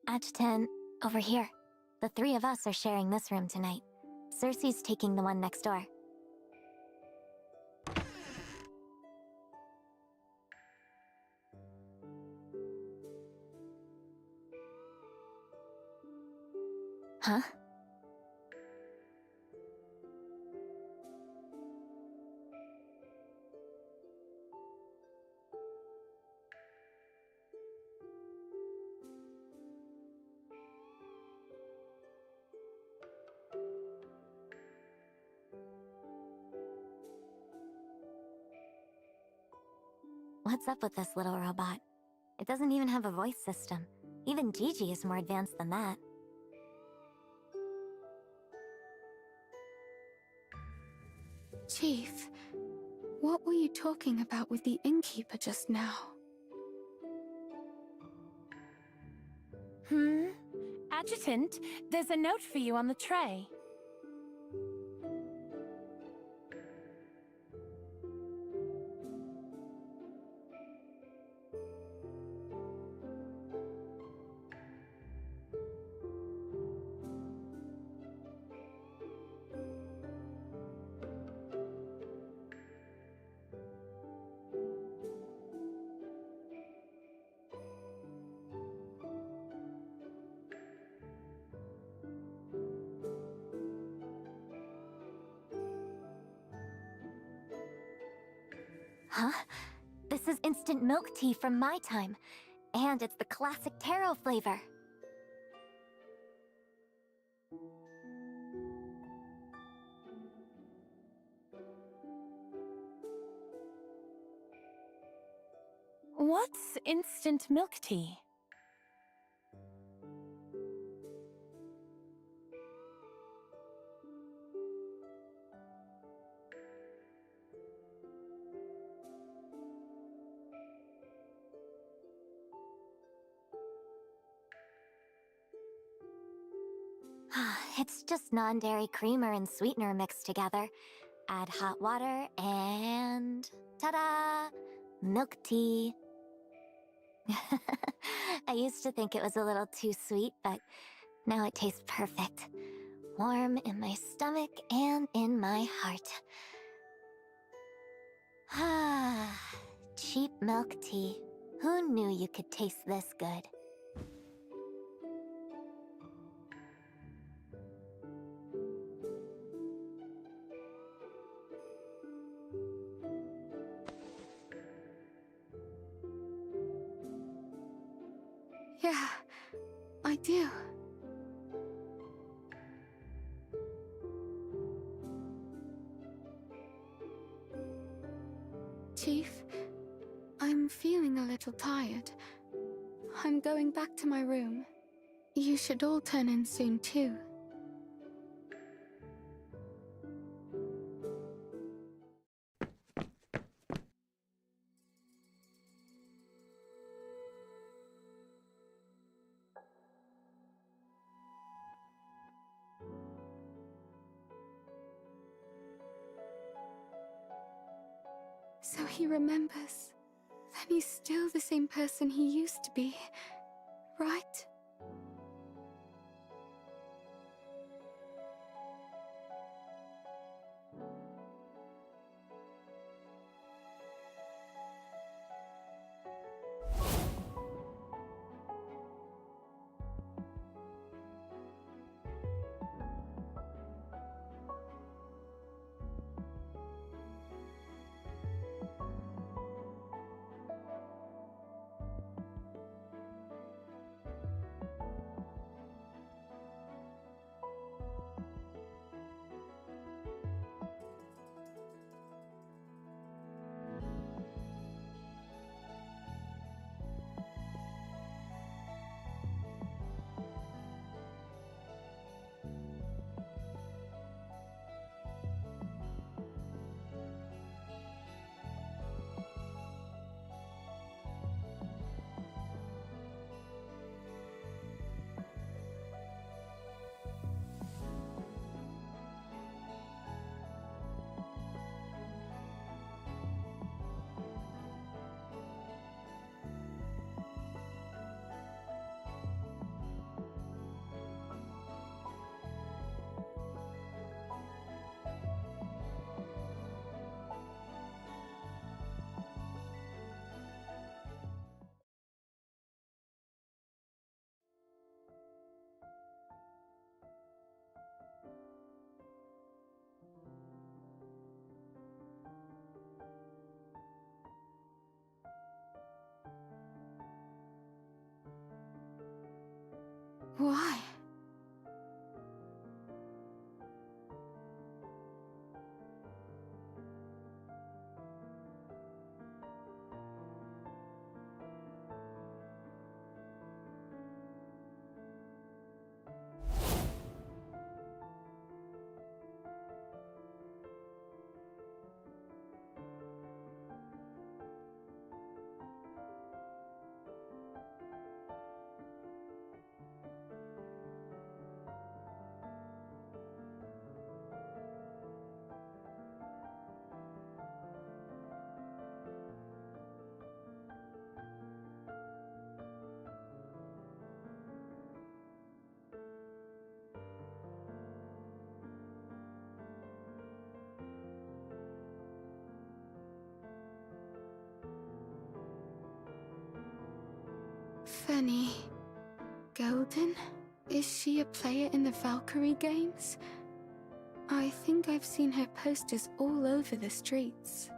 Adjutant, over here. The three of us are sharing this room tonight. Cersei's taking the one next door. Huh? What's up with this little robot? It doesn't even have a voice system. Even Gigi is more advanced than that. Chief, what were you talking about with the innkeeper just now? Adjutant, there's a note for you on the tray. Huh? This is instant milk tea from my time. And it's the classic taro flavor. What's instant milk tea? It's just non-dairy creamer and sweetener mixed together. Add hot water and... ta-da! Milk tea. I used to think it was a little too sweet, but now it tastes perfect. Warm in my stomach and in my heart. Ah, cheap milk tea. Who knew you could taste this good? Yeah, I do. Chief, I'm feeling a little tired. I'm going back to my room. You should all turn in soon too. So he remembers. Then he's still the same person he used to be, right? Fanny. Golden? Is she a player in the Valkyrie games? I think I've seen her posters all over the streets.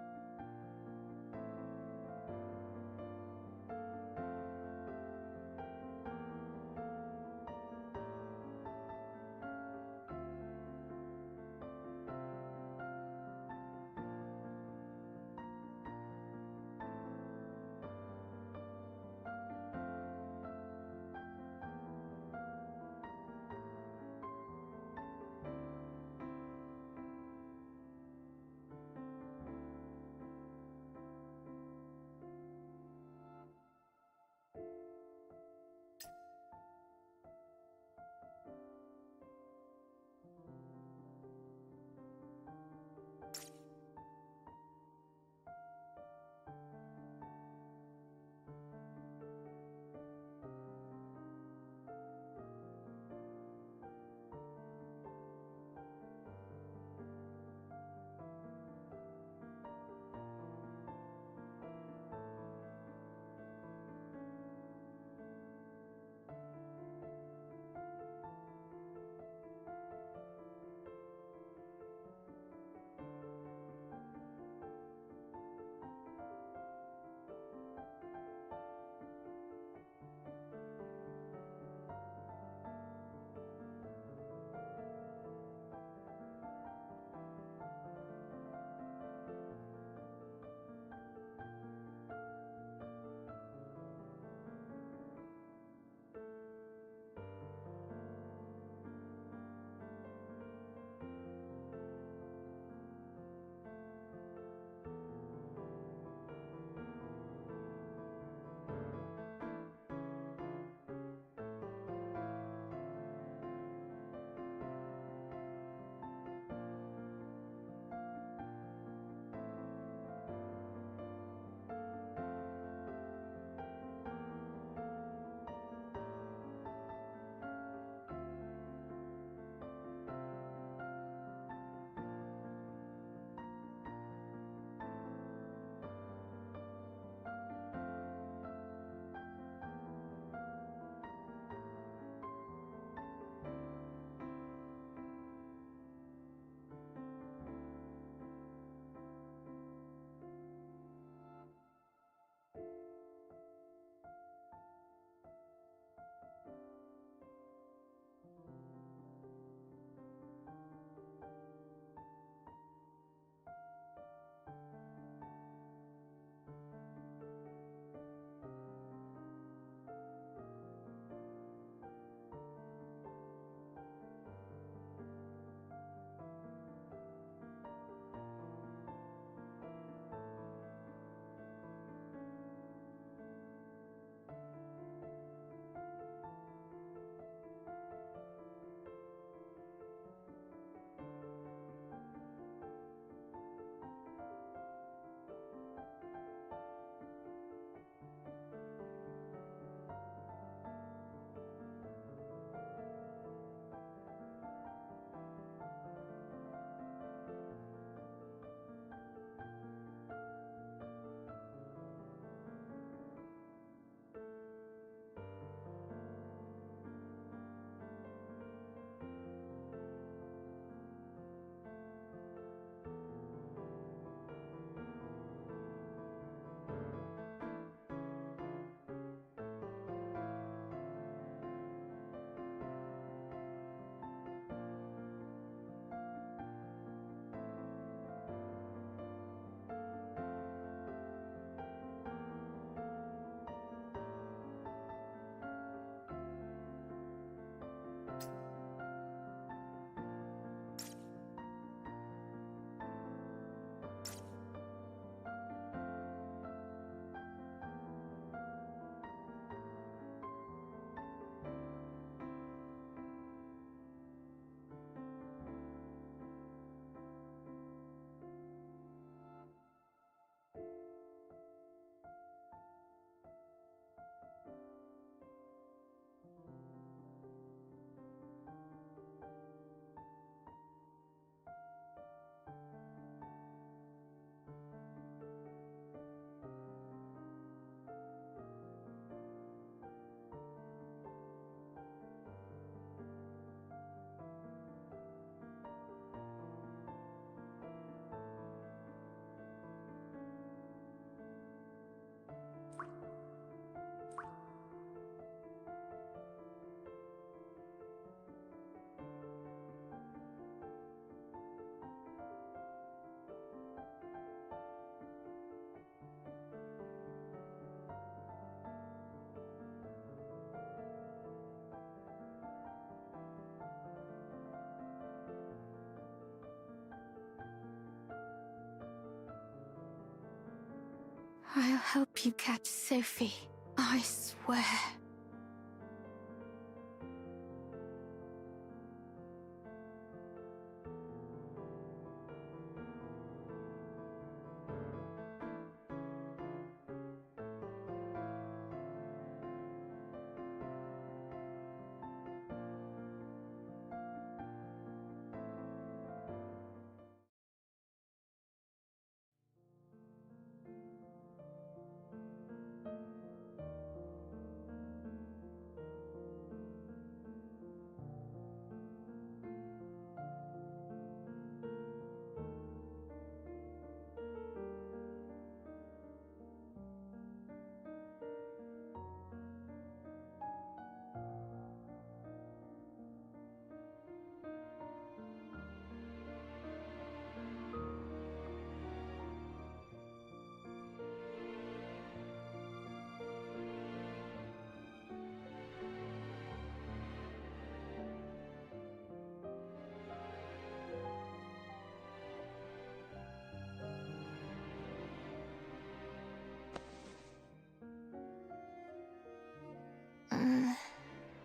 I'll help you catch Sophie. I swear.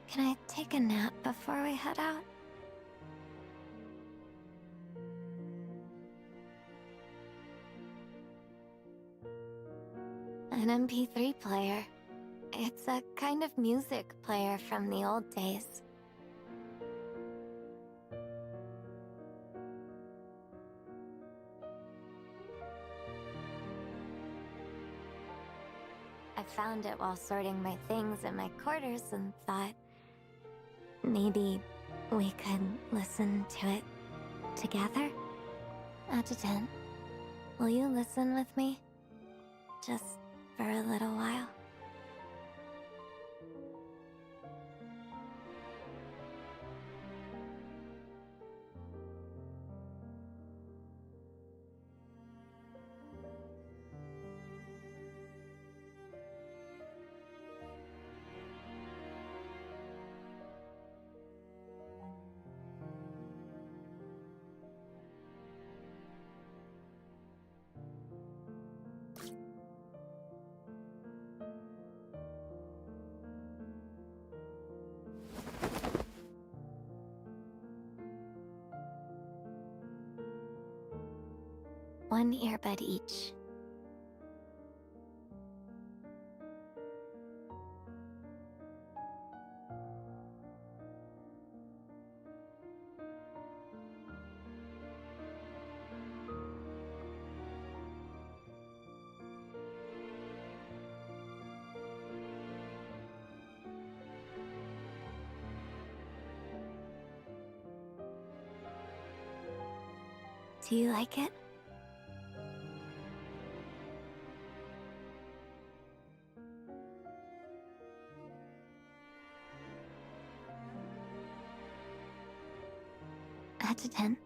Can I take a nap before we head out? An MP3 player. It's a kind of music player from the old days. I found it while sorting my things in my quarters and thought maybe we could listen to it together? Adjutant, will you listen with me? Just for a little while. One earbud each. Do you like it? Adjutant,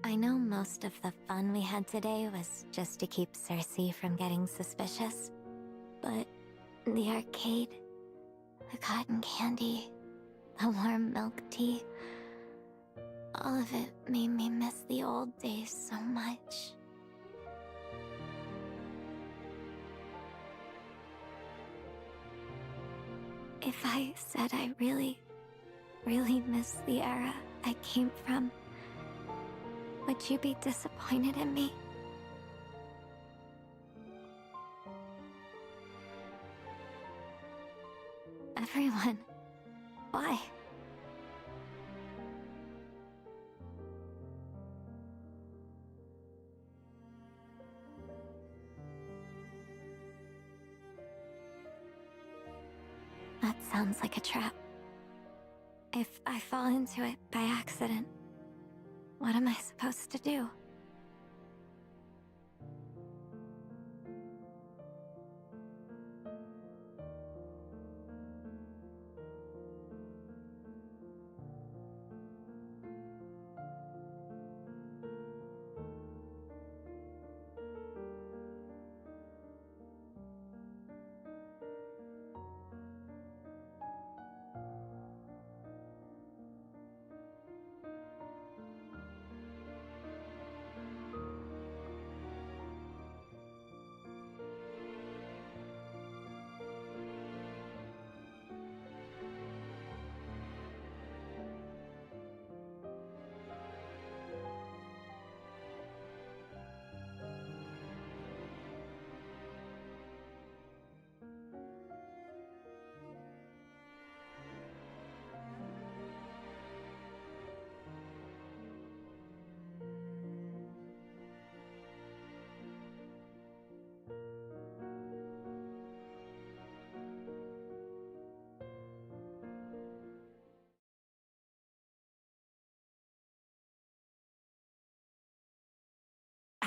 I know most of the fun we had today was just to keep Cersei from getting suspicious, but the arcade, the cotton candy, the warm milk tea, all of it made me miss the old days so much. If I said I really miss the era I came from, would you be disappointed in me? Everyone, why? That sounds like a trap. If I fall into it by accident, what am I supposed to do?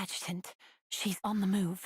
Adjutant, she's on the move.